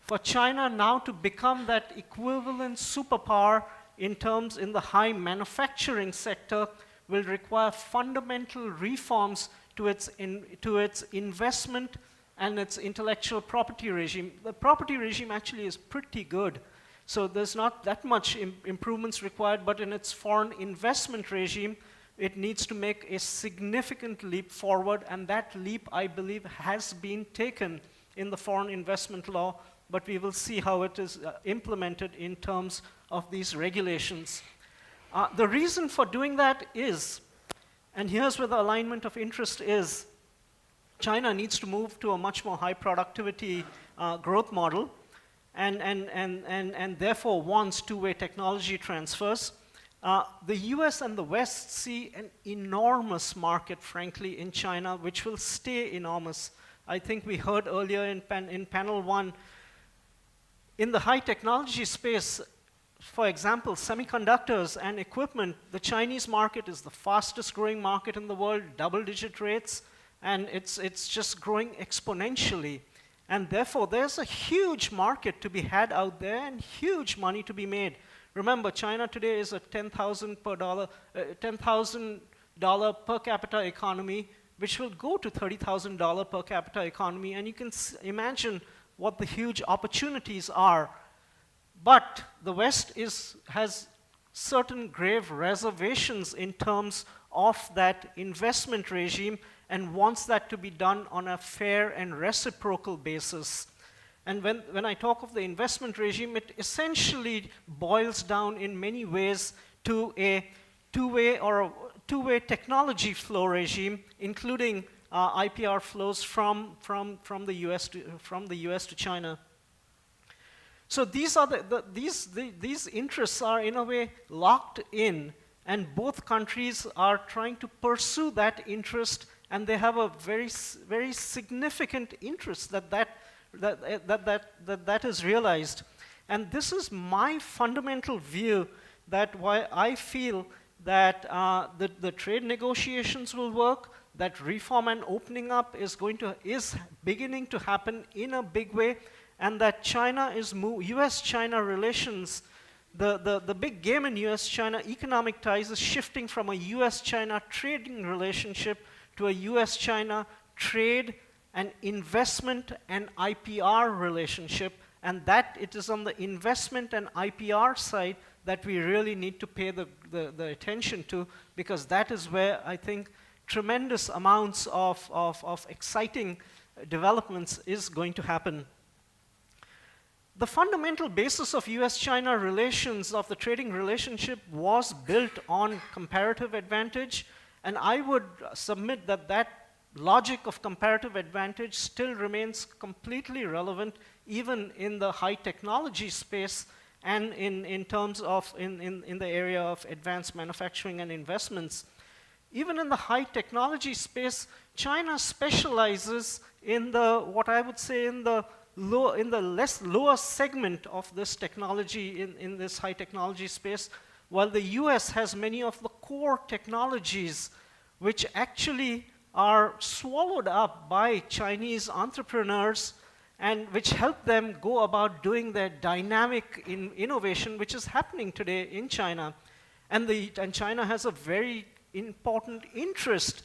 For China now to become that equivalent superpower in the high manufacturing sector will require fundamental reforms to its investment and its intellectual property regime. The property regime actually is pretty good. So there's not that much improvements required, but in its foreign investment regime, it needs to make a significant leap forward, and that leap, I believe, has been taken in the foreign investment law, but we will see how it is implemented in terms of these regulations. The reason for doing that is, and here's where the alignment of interest is, China needs to move to a much more high productivity growth model, and therefore wants two-way technology transfers. The US and the West see an enormous market, frankly, in China, which will stay enormous. I think we heard earlier in panel one, in the high technology space, for example, semiconductors and equipment, the Chinese market is the fastest growing market in the world, double-digit rates, and it's just growing exponentially. And therefore, there's a huge market to be had out there and huge money to be made. Remember, China today is a $10,000 per capita economy which will go to $30,000 per capita economy, and you can imagine what the huge opportunities are. But the West has certain grave reservations in terms of that investment regime and wants that to be done on a fair and reciprocal basis. And when I talk of the investment regime, it essentially boils down in many ways to a two-way technology flow regime, including IPR flows from the US to China. So these are these interests are in a way locked in, and both countries are trying to pursue that interest, and they have a very significant interest that is realized. And this is my fundamental view, that why I feel that the trade negotiations will work, that reform and opening up is beginning to happen in a big way, and that U.S.-China relations, the big game in U.S.-China economic ties is shifting from a U.S.-China trading relationship to a U.S.-China trade and investment and IPR relationship, and that it is on the investment and IPR side that we really need to pay the attention to, because that is where I think tremendous amounts of exciting developments is going to happen. The fundamental basis of U.S.-China relations, of the trading relationship, was built on comparative advantage, and I would submit that that logic of comparative advantage still remains completely relevant, even in the high technology space and in terms of in the area of advanced manufacturing and investments. Even in the high technology space, China specializes in what I would say in the lower segment of this technology, in this high technology space, while the US has many of the core technologies which actually are swallowed up by Chinese entrepreneurs, and which help them go about doing their dynamic innovation, which is happening today in China. And China has a very important interest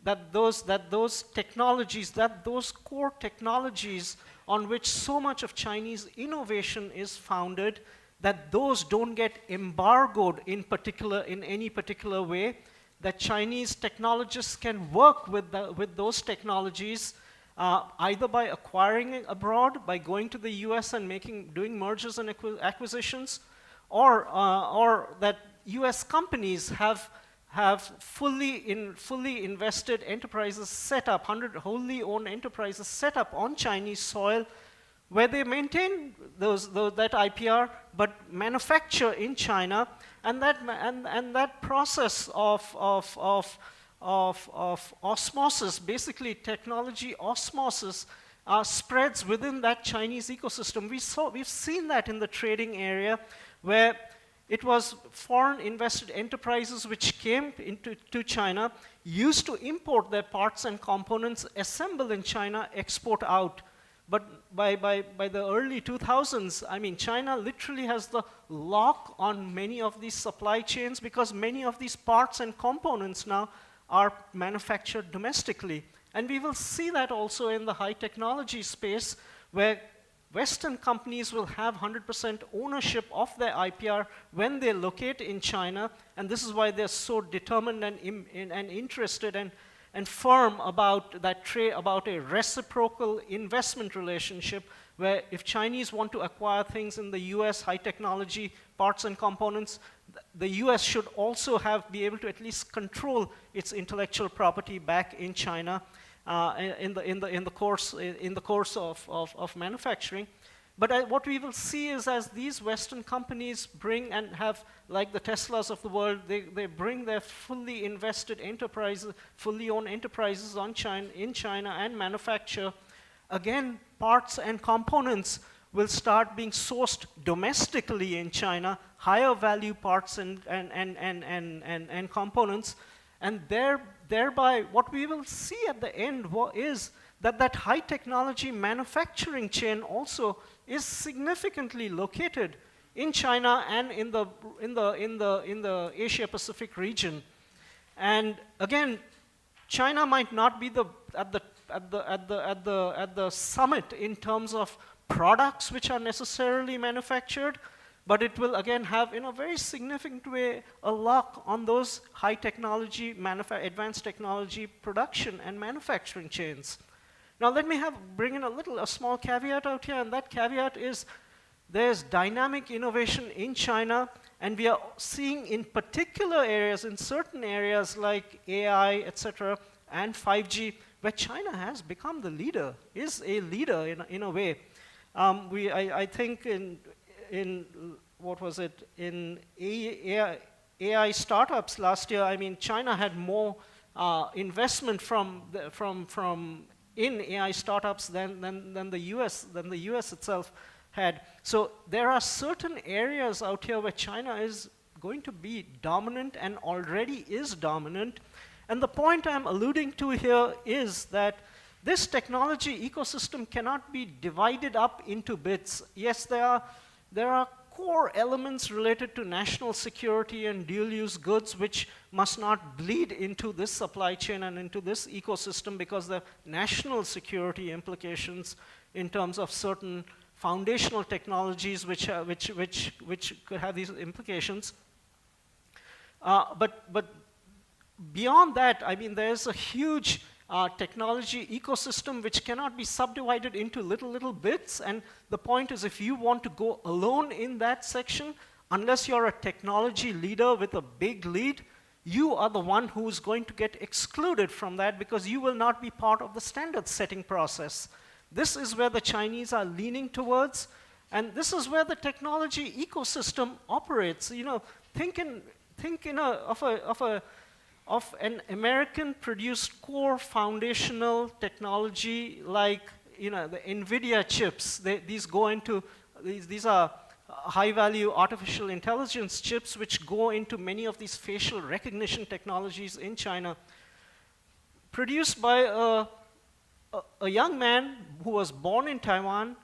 that those technologies, that those core technologies on which so much of Chinese innovation is founded, that those don't get embargoed in any particular way, that Chinese technologists can work with those technologies either by acquiring it abroad, by going to the US and doing mergers and acquisitions, or that US companies have fully invested enterprises set up, wholly owned enterprises set up on Chinese soil, where they maintain that IPR, but manufacture in China, and that process of osmosis, basically technology osmosis, spreads within that Chinese ecosystem. We've seen that in the trading area, where it was foreign invested enterprises which came to China, used to import their parts and components, assemble in China, export out. But by the early 2000s, I mean, China literally has the lock on many of these supply chains, because many of these parts and components now are manufactured domestically. And we will see that also in the high technology space, where Western companies will have 100% ownership of their IPR when they locate in China, and this is why they're so determined and interested and firm about that trade, about a reciprocal investment relationship, where if Chinese want to acquire things in the US, high technology parts and components, the US should also be able to at least control its intellectual property back in China in the course of manufacturing. But what we will see is, as these Western companies bring and have, like the Teslas of the world, they bring their fully invested enterprises, fully owned enterprises in China and manufacture, again, parts and components will start being sourced domestically in China, higher value parts and components, and thereby what we will see at the end is that high technology manufacturing chain also is significantly located in China and in the Asia Pacific region. And again, China might not be at the summit in terms of products which are necessarily manufactured, but it will again have, in a very significant way, a lock on those high technology, advanced technology production and manufacturing chains. Now let me bring in a small caveat out here, and that caveat is there's dynamic innovation in China, and we are seeing in particular areas, in certain areas like AI, etc., and 5G, where China has become the leader, is a leader in a way. I think in what was it, in AI startups last year, I mean, China had more investment in AI startups than the US itself had. So there are certain areas out here where China is going to be dominant and already is dominant. And the point I'm alluding to here is that this technology ecosystem cannot be divided up into bits. Yes, there are core elements related to national security and dual-use goods which must not bleed into this supply chain and into this ecosystem, because the national security implications in terms of certain foundational technologies which could have these implications. But beyond that, I mean, there's a huge technology ecosystem which cannot be subdivided into little bits, and the point is, if you want to go alone in that section, unless you're a technology leader with a big lead, you are the one who's going to get excluded from that, because you will not be part of the standard setting process. This is where the Chinese are leaning towards, and this is where the technology ecosystem operates. You know, think of an American-produced core foundational technology like, you know, the NVIDIA chips. These are high-value artificial intelligence chips which go into many of these facial recognition technologies in China, produced by a young man who was born in Taiwan,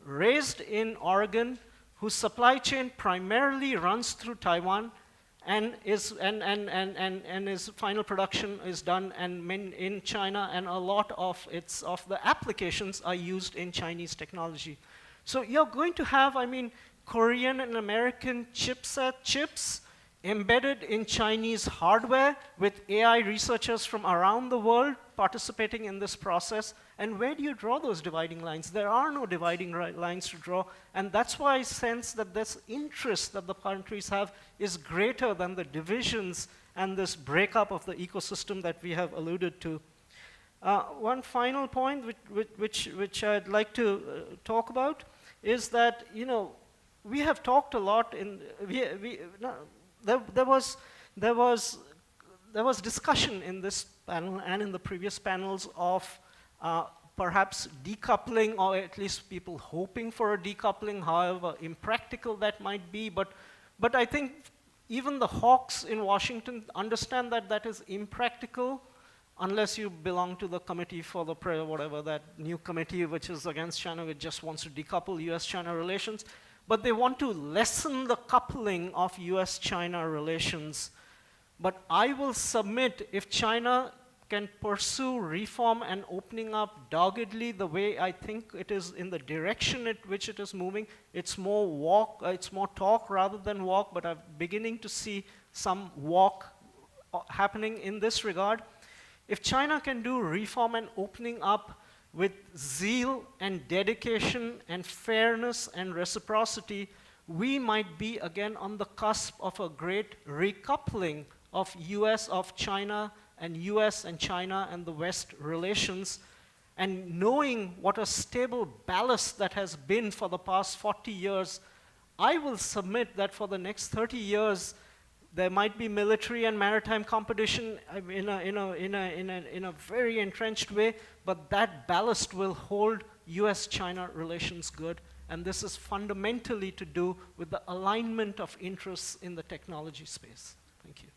raised in Oregon, whose supply chain primarily runs through Taiwan, and his final production is done in China, and a lot of the applications are used in Chinese technology. So you're going to have, I mean, Korean and American chips embedded in Chinese hardware with AI researchers from around the world participating in this process. And where do you draw those dividing lines? There are no dividing lines to draw, and that's why I sense that this interest that the countries have is greater than the divisions and this breakup of the ecosystem that we have alluded to. One final point which I'd like to talk about is that, you know, we have talked a lot there was discussion in this panel and in the previous panels of perhaps decoupling, or at least people hoping for a decoupling, however impractical that might be. But I think even the hawks in Washington understand that that is impractical unless you belong to the committee for the whatever, that new committee which is against China, which just wants to decouple U.S.-China relations. But they want to lessen the coupling of U.S.-China relations. But I will submit, if China can pursue reform and opening up doggedly the way I think it is, in the direction at which it is moving, it's more talk rather than walk, but I'm beginning to see some walk happening in this regard. If China can do reform and opening up with zeal and dedication and fairness and reciprocity, we might be again on the cusp of a great recoupling of China and US and China and the West relations. And knowing what a stable ballast that has been for the past 40 years, I will submit that for the next 30 years, there might be military and maritime competition in a very entrenched way, but that ballast will hold US-China relations good. And this is fundamentally to do with the alignment of interests in the technology space. Thank you.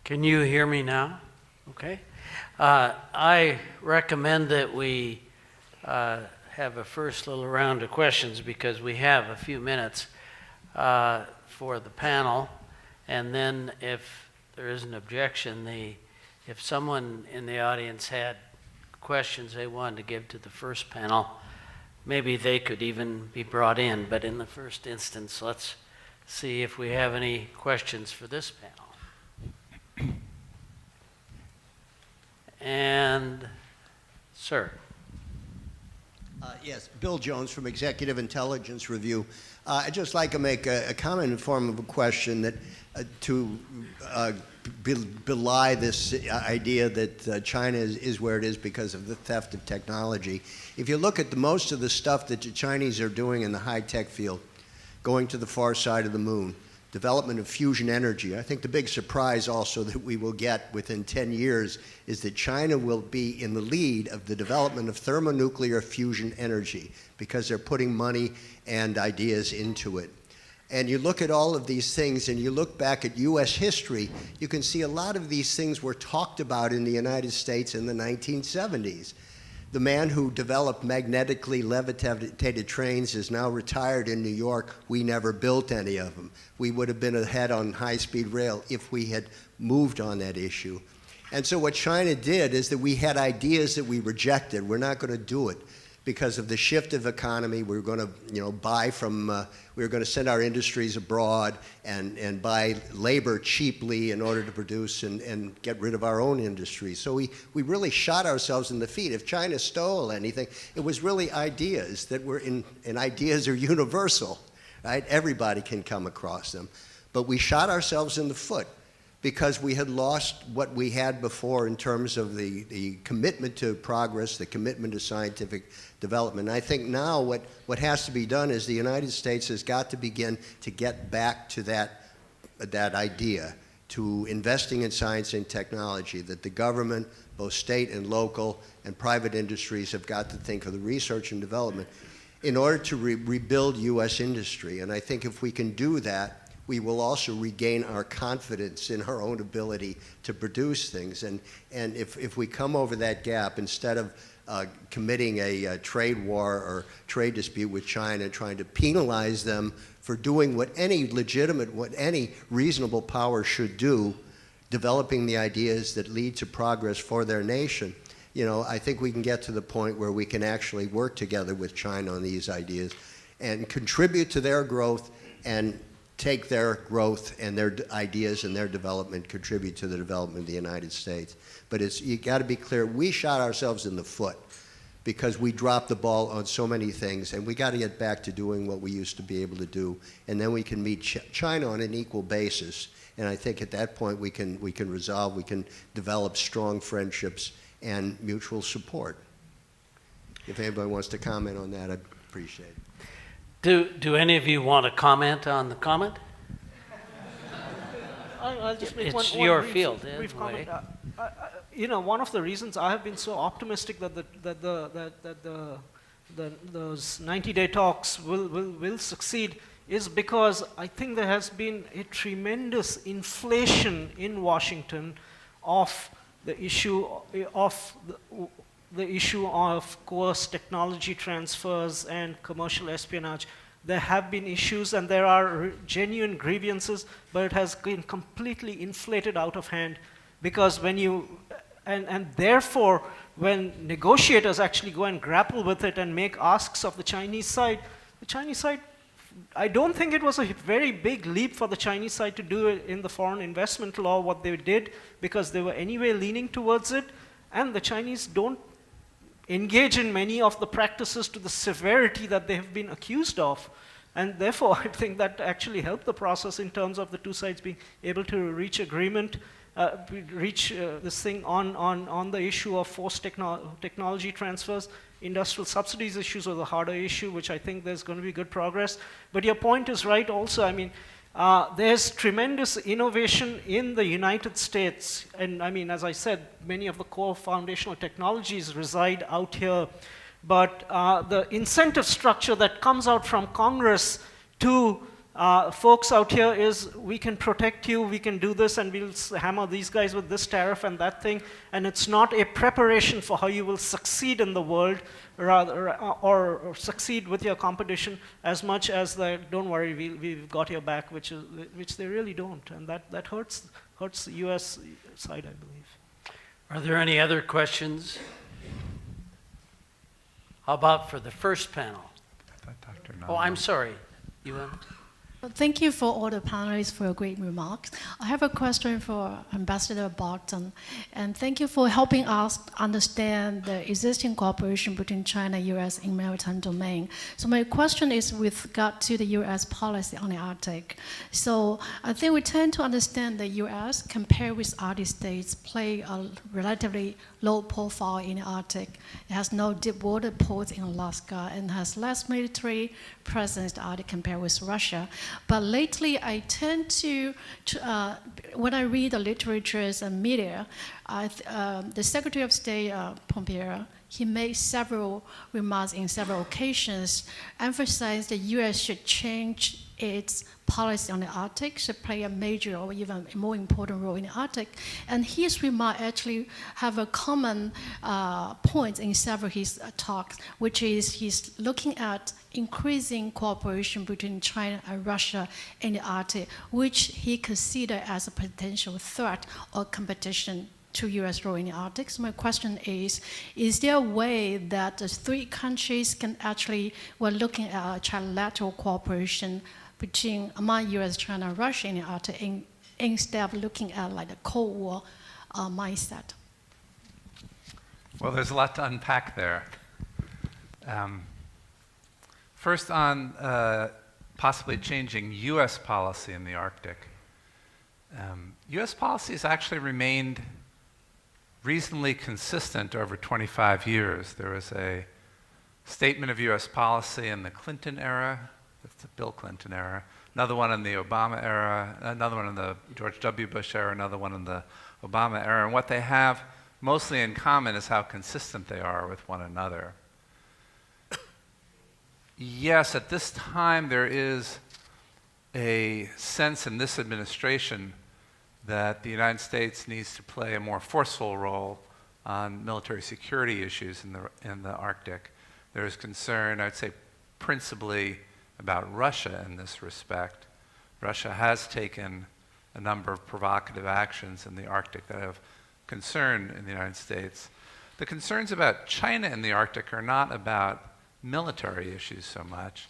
Can you hear me now? Okay. I recommend that we have a first little round of questions because we have a few minutes for the panel. And then if there is an objection, if someone in the audience had questions they wanted to give to the first panel, maybe they could even be brought in. But in the first instance, let's see if we have any questions for this panel. And, sir. Yes, Bill Jones from Executive Intelligence Review. I'd just like to make a comment in form of a question that to belie this idea that China is where it is because of the theft of technology. If you look at most of the stuff that the Chinese are doing in the high-tech field, going to the far side of the moon, development of fusion energy. I think the big surprise also that we will get within 10 years is that China will be in the lead of the development of thermonuclear fusion energy because they're putting money and ideas into it. And you look at all of these things and you look back at U.S. history, you can see a lot of these things were talked about in the United States in the 1970s. The man who developed magnetically levitated trains is now retired in New York. We never built any of them. We would have been ahead on high-speed rail if we had moved on that issue. And so what China did is that we had ideas that we rejected. We're not going to do it because of the shift of economy. We're going to, buy from, we're going to send our industries abroad and buy labor cheaply in order to produce and get rid of our own industry. So we really shot ourselves in the feet. If China stole anything, it was really ideas that were and ideas are universal, right? Everybody can come across them. But we shot ourselves in the foot because we had lost what we had before in terms of the commitment to progress, the commitment to scientific development. And I think now what has to be done is the United States has got to begin to get back to that idea, to investing in science and technology, that the government, both state and local and private industries have got to think of the research and development in order to rebuild U.S. industry. And I think if we can do that, we will also regain our confidence in our own ability to produce things. And if we come over that gap, instead of committing a trade war or trade dispute with China, trying to penalize them for doing what any reasonable power should do, developing the ideas that lead to progress for their nation, I think we can get to the point where we can actually work together with China on these ideas and contribute to their growth and take their growth and their ideas and their development, contribute to the development of the United States. But you got to be clear, we shot ourselves in the foot because we dropped the ball on so many things, and we got to get back to doing what we used to be able to do, and then we can meet China on an equal basis. And I think at that point we can develop strong friendships and mutual support. If anybody wants to comment on that, I'd appreciate it. Do any of you want to comment on the comment? I'll just make It's one your brief field, comment. anyway. One of the reasons I have been so optimistic that those 90-day talks will succeed is because I think there has been a tremendous inflation in Washington of the issue of coerced technology transfers and commercial espionage. There have been issues and there are genuine grievances, but it has been completely inflated out of hand because therefore when negotiators actually go and grapple with it and make asks of the Chinese side, I don't think it was a very big leap for the Chinese side to do it in the foreign investment law, what they did, because they were anyway leaning towards it, and the Chinese don't engage in many of the practices to the severity that they have been accused of. And therefore, I think that actually helped the process in terms of the two sides being able to reach agreement, this thing on the issue of forced technology transfers. Industrial subsidies issues are the harder issue, which I think there's going to be good progress. But your point is right also. I mean, there's tremendous innovation in the United States. And I mean, as I said, many of the core foundational technologies reside out here. But the incentive structure that comes out from Congress to folks out here is we can protect you, we can do this, and we'll hammer these guys with this tariff and that thing, and it's not a preparation for how you will succeed in the world, rather, or succeed with your competition, as much as the don't worry, we've got your back, which they really don't, and that hurts the U.S. side, I believe. Are there any other questions? How about for the first panel? I thought Dr. Oh, I'm sorry. You want? Well, thank you for all the panelists for your great remarks. I have a question for Ambassador Barton, and thank you for helping us understand the existing cooperation between China and U.S. in maritime domain. So my question is with regard to the U.S. policy on the Arctic. So I think we tend to understand the U.S. compared with other states play a relatively low profile in the Arctic. It has no deep water ports in Alaska and has less military presence in the Arctic compared with Russia. But lately, I tend to when I read the literatures and media, the Secretary of State, Pompeo, he made several remarks in several occasions, emphasized the U.S. should change its policy on the Arctic, should play a major or even a more important role in the Arctic. And his remarks actually have a common point in several of his talks, which is he's looking at increasing cooperation between China and Russia in the Arctic, which he considered as a potential threat or competition to U.S. role in the Arctic. So my question is there a way that the three countries can actually, we're looking at trilateral cooperation among U.S., China, and Russia in the Arctic, instead of looking at like the Cold War mindset? Well, there's a lot to unpack there. First on possibly changing U.S. policy in the Arctic. U.S. policy has actually remained reasonably consistent over 25 years. There was a statement of U.S. policy in the Clinton era, that's the Bill Clinton era, another one in the Obama era, another one in the George W. Bush era, another one in the Obama era. And what they have mostly in common is how consistent they are with one another. Yes, at this time there is a sense in this administration that the United States needs to play a more forceful role on military security issues in the Arctic. There is concern, I'd say, principally about Russia in this respect. Russia has taken a number of provocative actions in the Arctic that have concern in the United States. The concerns about China in the Arctic are not about military issues so much.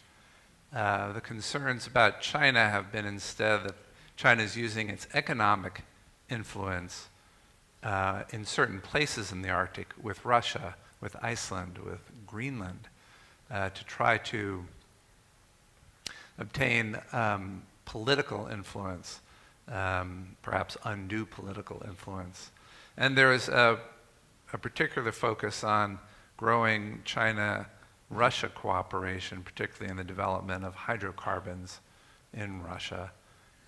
The concerns about China have been instead that China is using its economic influence in certain places in the Arctic with Russia, with Iceland, with Greenland, to try to obtain political influence, perhaps undue political influence. And there is a particular focus on growing China-Russia cooperation, particularly in the development of hydrocarbons in Russia,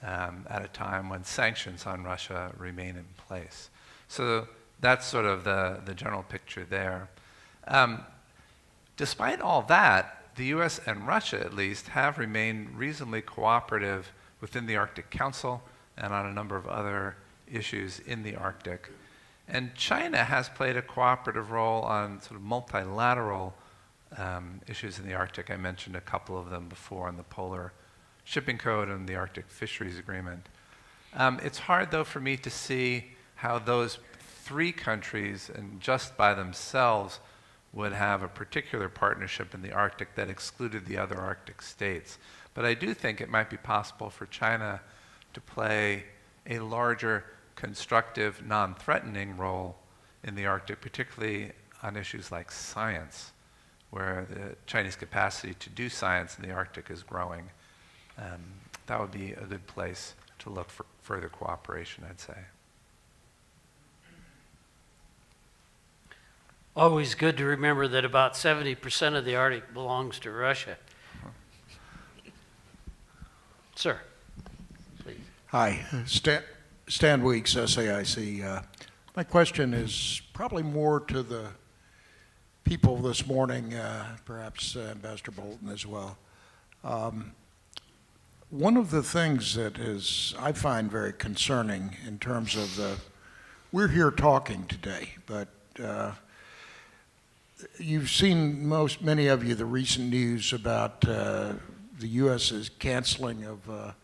at a time when sanctions on Russia remain in place. So that's sort of the general picture there. Despite all that, the US and Russia, at least, have remained reasonably cooperative within the Arctic Council and on a number of other issues in the Arctic. And China has played a cooperative role on sort of multilateral issues in the Arctic. I mentioned a couple of them before on the Polar Shipping Code and the Arctic Fisheries Agreement. It's hard, though, for me to see how those three countries, and just by themselves, would have a particular partnership in the Arctic that excluded the other Arctic states. But I do think it might be possible for China to play a larger, constructive, non-threatening role in the Arctic, particularly on issues like science, where the Chinese capacity to do science in the Arctic is growing. That would be a good place to look for further cooperation, I'd say. Always good to remember that about 70% of the Arctic belongs to Russia. Sir, please. Hi, Stan Weeks, SAIC. My question is probably more to the people this morning, perhaps Ambassador Bolton as well. one of the things that is, I find very concerning in terms of we're here talking today, but you've seen many of you, the recent news about the U.S.'s canceling of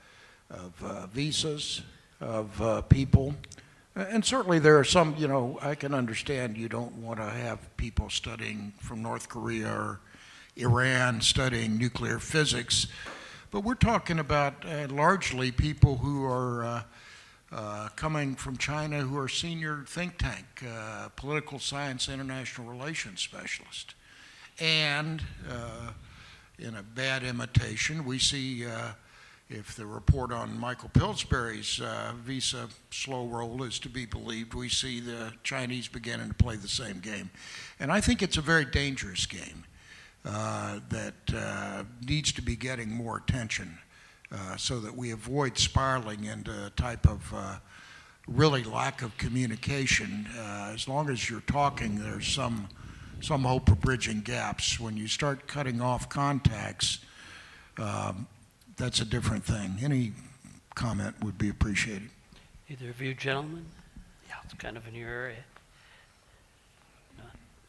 visas of people. And certainly there are some, I can understand you don't want to have people studying from North Korea or Iran studying nuclear physics, but we're talking about largely people who are coming from China who are senior think tank, political science, international relations specialist. And in a bad imitation, we see if the report on Michael Pillsbury's visa slow roll is to be believed, we see the Chinese beginning to play the same game. And I think it's a very dangerous game that needs to be getting more attention so that we avoid spiraling into a type of really lack of communication. As long as you're talking, there's some hope of bridging gaps. When you start cutting off contacts, that's a different thing. Any comment would be appreciated. Either of you gentlemen? Yeah, it's kind of in your area.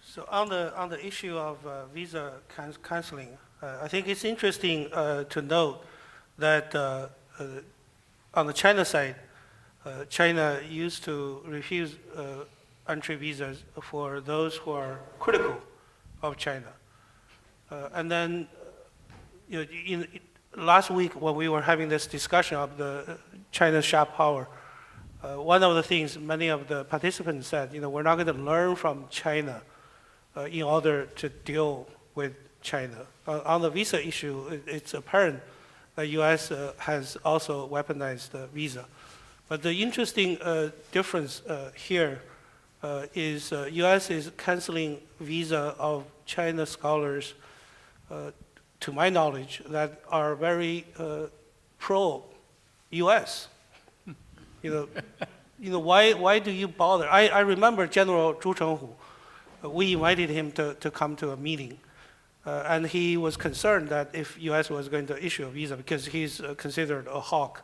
So on the issue of visa canceling, I think it's interesting to note that on the China side, China used to refuse entry visas for those who are critical of China. And then last week when we were having this discussion of the China's sharp power, one of the things many of the participants said, we're not going to learn from China in order to deal with China. On the visa issue, it's apparent that U.S. has also weaponized the visa. But the interesting difference here is U.S. is canceling visa of China scholars, to my knowledge, that are very pro-U.S. Why do you bother? I remember General Zhu Chenghu. We invited him to come to a meeting, and he was concerned that if U.S. was going to issue a visa, because he's considered a hawk,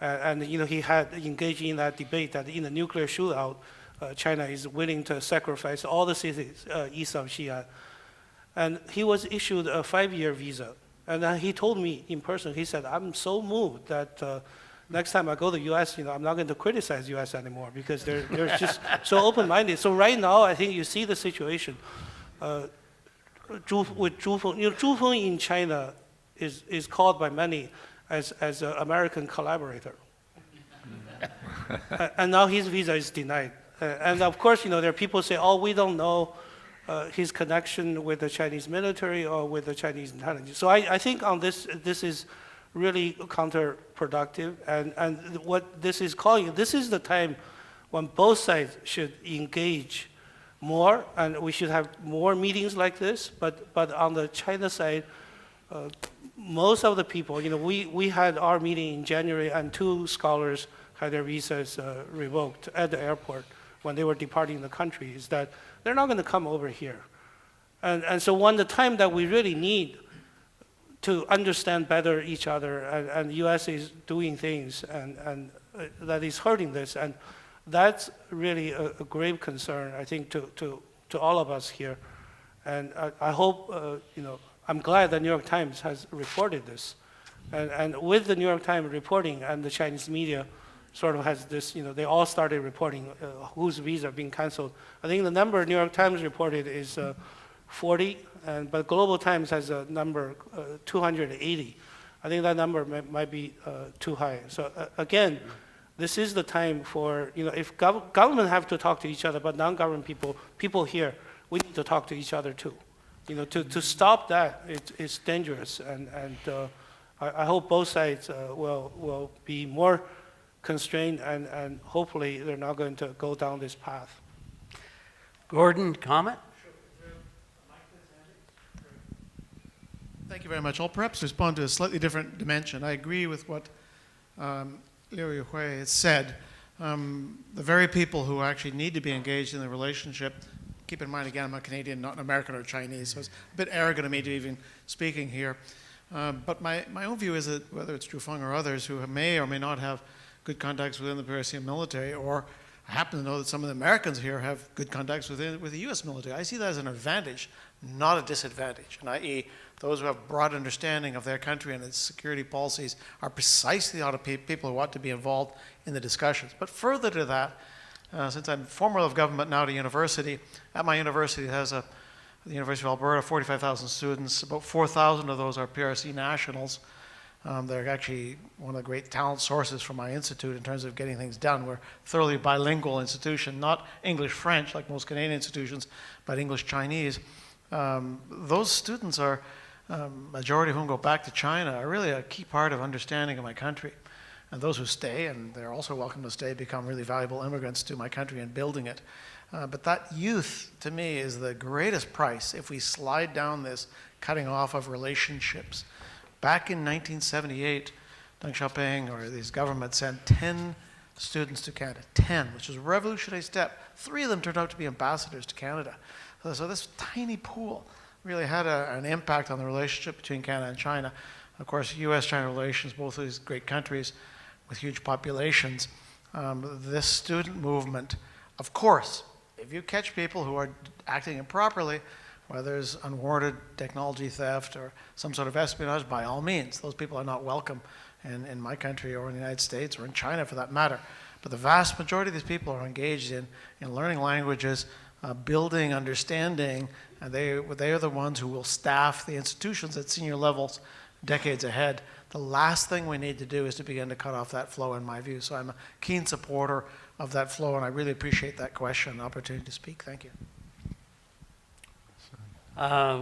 and he had engaged in that debate that in the nuclear shootout, China is willing to sacrifice all the cities east of Xi'an. And he was issued a 5-year visa. And then he told me in person, he said, I'm so moved that next time I go to the U.S., I'm not going to criticize U.S. anymore because they're just so open-minded. So right now, I think you see the situation with Zhu Feng. Zhu Feng in China is called by many as an American collaborator. And now his visa is denied. And of course, there are people say, oh, we don't know his connection with the Chinese military or with the Chinese intelligence. So I think on this is really counterproductive. And what this is calling, this is the time when both sides should engage more, and we should have more meetings like this. But on the China side, most of the people, we had our meeting in January, and 2 scholars had their visas revoked at the airport when they were departing the country, is that they're not going to come over here. And so when the time that we really need to understand better each other, and the U.S. is doing things and that is hurting this, and that's really a grave concern, I think, to all of us here. And I hope, I'm glad the New York Times has reported this. And with the New York Times reporting and the Chinese media sort of has this, they all started reporting whose visa are being canceled. I think the number New York Times reported is 40, but Global Times has a number 280. I think that number might be too high. So again, this is the time for, if government have to talk to each other, but non-government people here, we need to talk to each other too. To stop that, it's dangerous. And I hope both sides will be more constrained, and hopefully they're not going to go down this path. Gordon, comment? Thank you very much. I'll perhaps respond to a slightly different dimension. I agree with what Liu Yuhui has said. The very people who actually need to be engaged in the relationship, keep in mind, again, I'm a Canadian, not an American or Chinese, so it's a bit arrogant of me to even speaking here. But my own view is that whether it's Zhu Feng or others who may or may not have good contacts within the PRC military, or I happen to know that some of the Americans here have good contacts with the U.S. military. I see that as an advantage, not a disadvantage, and i.e. those who have broad understanding of their country and its security policies are precisely the people who ought to be involved in the discussions. But further to that, since I'm former of government, now to university, at my university the University of Alberta, 45,000 students, about 4,000 of those are PRC nationals. They're actually one of the great talent sources for my institute in terms of getting things done. We're a thoroughly bilingual institution, not English-French like most Canadian institutions, but English-Chinese. Those students are, majority of whom go back to China, are really a key part of understanding of my country. And those who stay, and they're also welcome to stay, become really valuable immigrants to my country and building it. But that youth, to me, is the greatest price if we slide down this cutting off of relationships. Back in 1978, Deng Xiaoping or these governments sent 10 students to Canada, 10, which was a revolutionary step. 3 of them turned out to be ambassadors to Canada. So this tiny pool really had an impact on the relationship between Canada and China. Of course, U.S. China relations, both of these great countries with huge populations. This student movement, of course, if you catch people who are acting improperly, whether there's unwarranted technology theft or some sort of espionage, by all means, those people are not welcome in my country or in the United States or in China for that matter. But the vast majority of these people are engaged in learning languages, building understanding, and they are the ones who will staff the institutions at senior levels decades ahead. The last thing we need to do is to begin to cut off that flow, in my view. So I'm a keen supporter of that flow, and I really appreciate that question, the opportunity to speak. Thank you.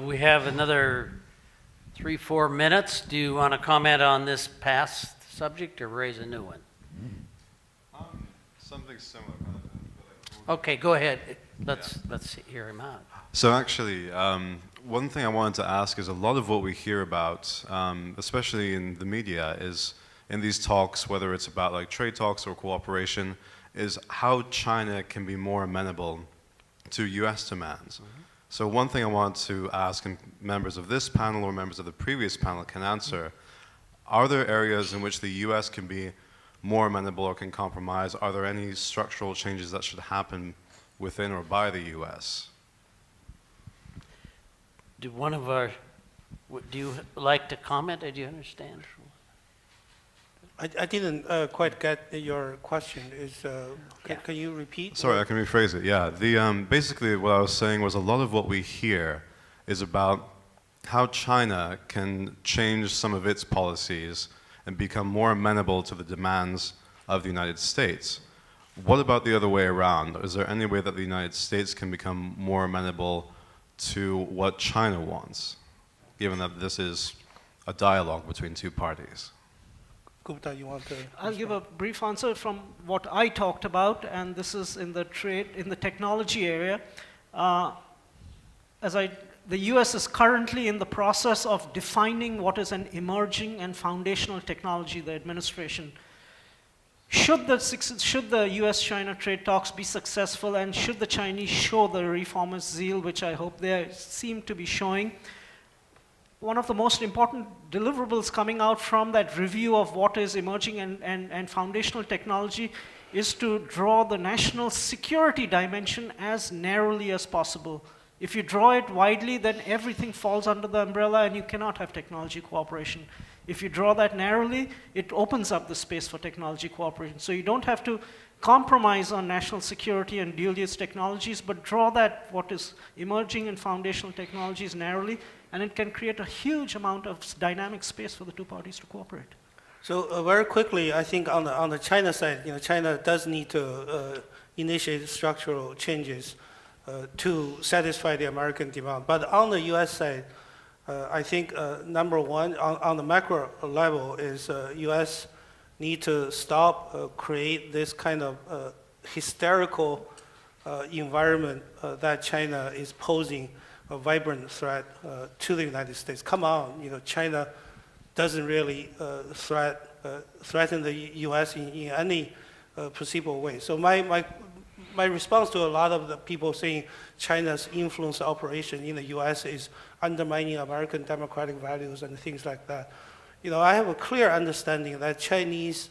We have another 3-4 minutes. Do you want to comment on this past subject or raise a new one? Something similar. Okay, go ahead. Let's hear him out. So actually, one thing I wanted to ask is a lot of what we hear about, especially in the media, is in these talks, whether it's about like trade talks or cooperation, is how China can be more amenable to U.S. demands. Mm-hmm. So one thing I want to ask, and members of this panel or members of the previous panel can answer, are there areas in which the U.S. can be more amenable or can compromise? Are there any structural changes that should happen within or by the U.S.? Do you like to comment? Do you understand? I didn't quite get your question. Can you repeat? Sorry, I can rephrase it. Yeah, basically what I was saying was a lot of what we hear is about how China can change some of its policies and become more amenable to the demands of the United States. What about the other way around? Is there any way that the United States can become more amenable to what China wants, given that this is a dialogue between two parties? Gupta, you want to? I'll give a brief answer from what I talked about, and this is in the technology area. The U.S. is currently in the process of defining what is an emerging and foundational technology, the administration. Should the U.S.-China trade talks be successful, and should the Chinese show the reformist zeal, which I hope they seem to be showing, one of the most important deliverables coming out from that review of what is emerging and foundational technology is to draw the national security dimension as narrowly as possible. If you draw it widely, then everything falls under the umbrella and you cannot have technology cooperation. If you draw that narrowly, it opens up the space for technology cooperation. So you don't have to compromise on national security and dual-use technologies, but draw that what is emerging and foundational technologies narrowly, and it can create a huge amount of dynamic space for the two parties to cooperate. So very quickly, I think on the China side, China does need to initiate structural changes to satisfy the American demand. But on the U.S. side, I think number one, on the macro level, is U.S. need to stop create this kind of hysterical environment that China is posing a vibrant threat to the United States. Come on, China doesn't really threaten the U.S. in any perceivable way. So my response to a lot of the people saying China's influence operation in the U.S. is undermining American democratic values and things like that. I have a clear understanding that Chinese,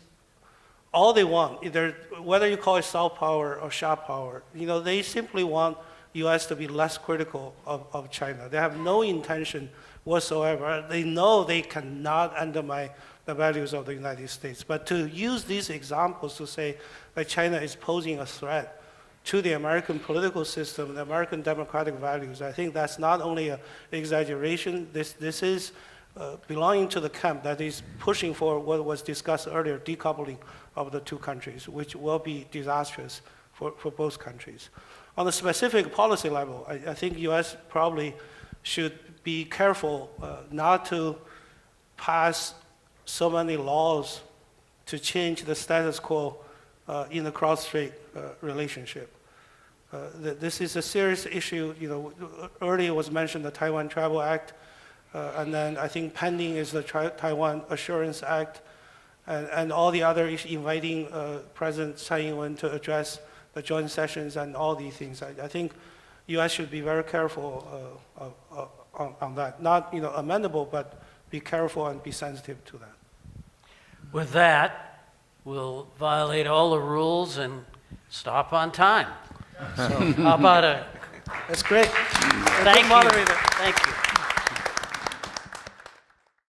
all they want, either, whether you call it soft power or sharp power, they simply want U.S. to be less critical of China. They have no intention whatsoever. They know they cannot undermine the values of the United States. But to use these examples to say that China is posing a threat to the American political system, the American democratic values, I think that's not only an exaggeration. This is belonging to the camp that is pushing for what was discussed earlier, decoupling of the two countries, which will be disastrous for both countries. On the specific policy level, I think U.S. probably should be careful not to pass so many laws to change the status quo in the cross-strait relationship. This is a serious issue. Earlier was mentioned the Taiwan Travel Act, and then I think pending is the Taiwan Assurance Act, and all the other issues, inviting President Tsai Ing-wen to address the joint sessions and all these things. I think U.S. should be very careful on that. Not amendable, but be careful and be sensitive to that. With that, we'll violate all the rules and stop on time. So how about a... That's great. Thank you. Moderator. Thank you.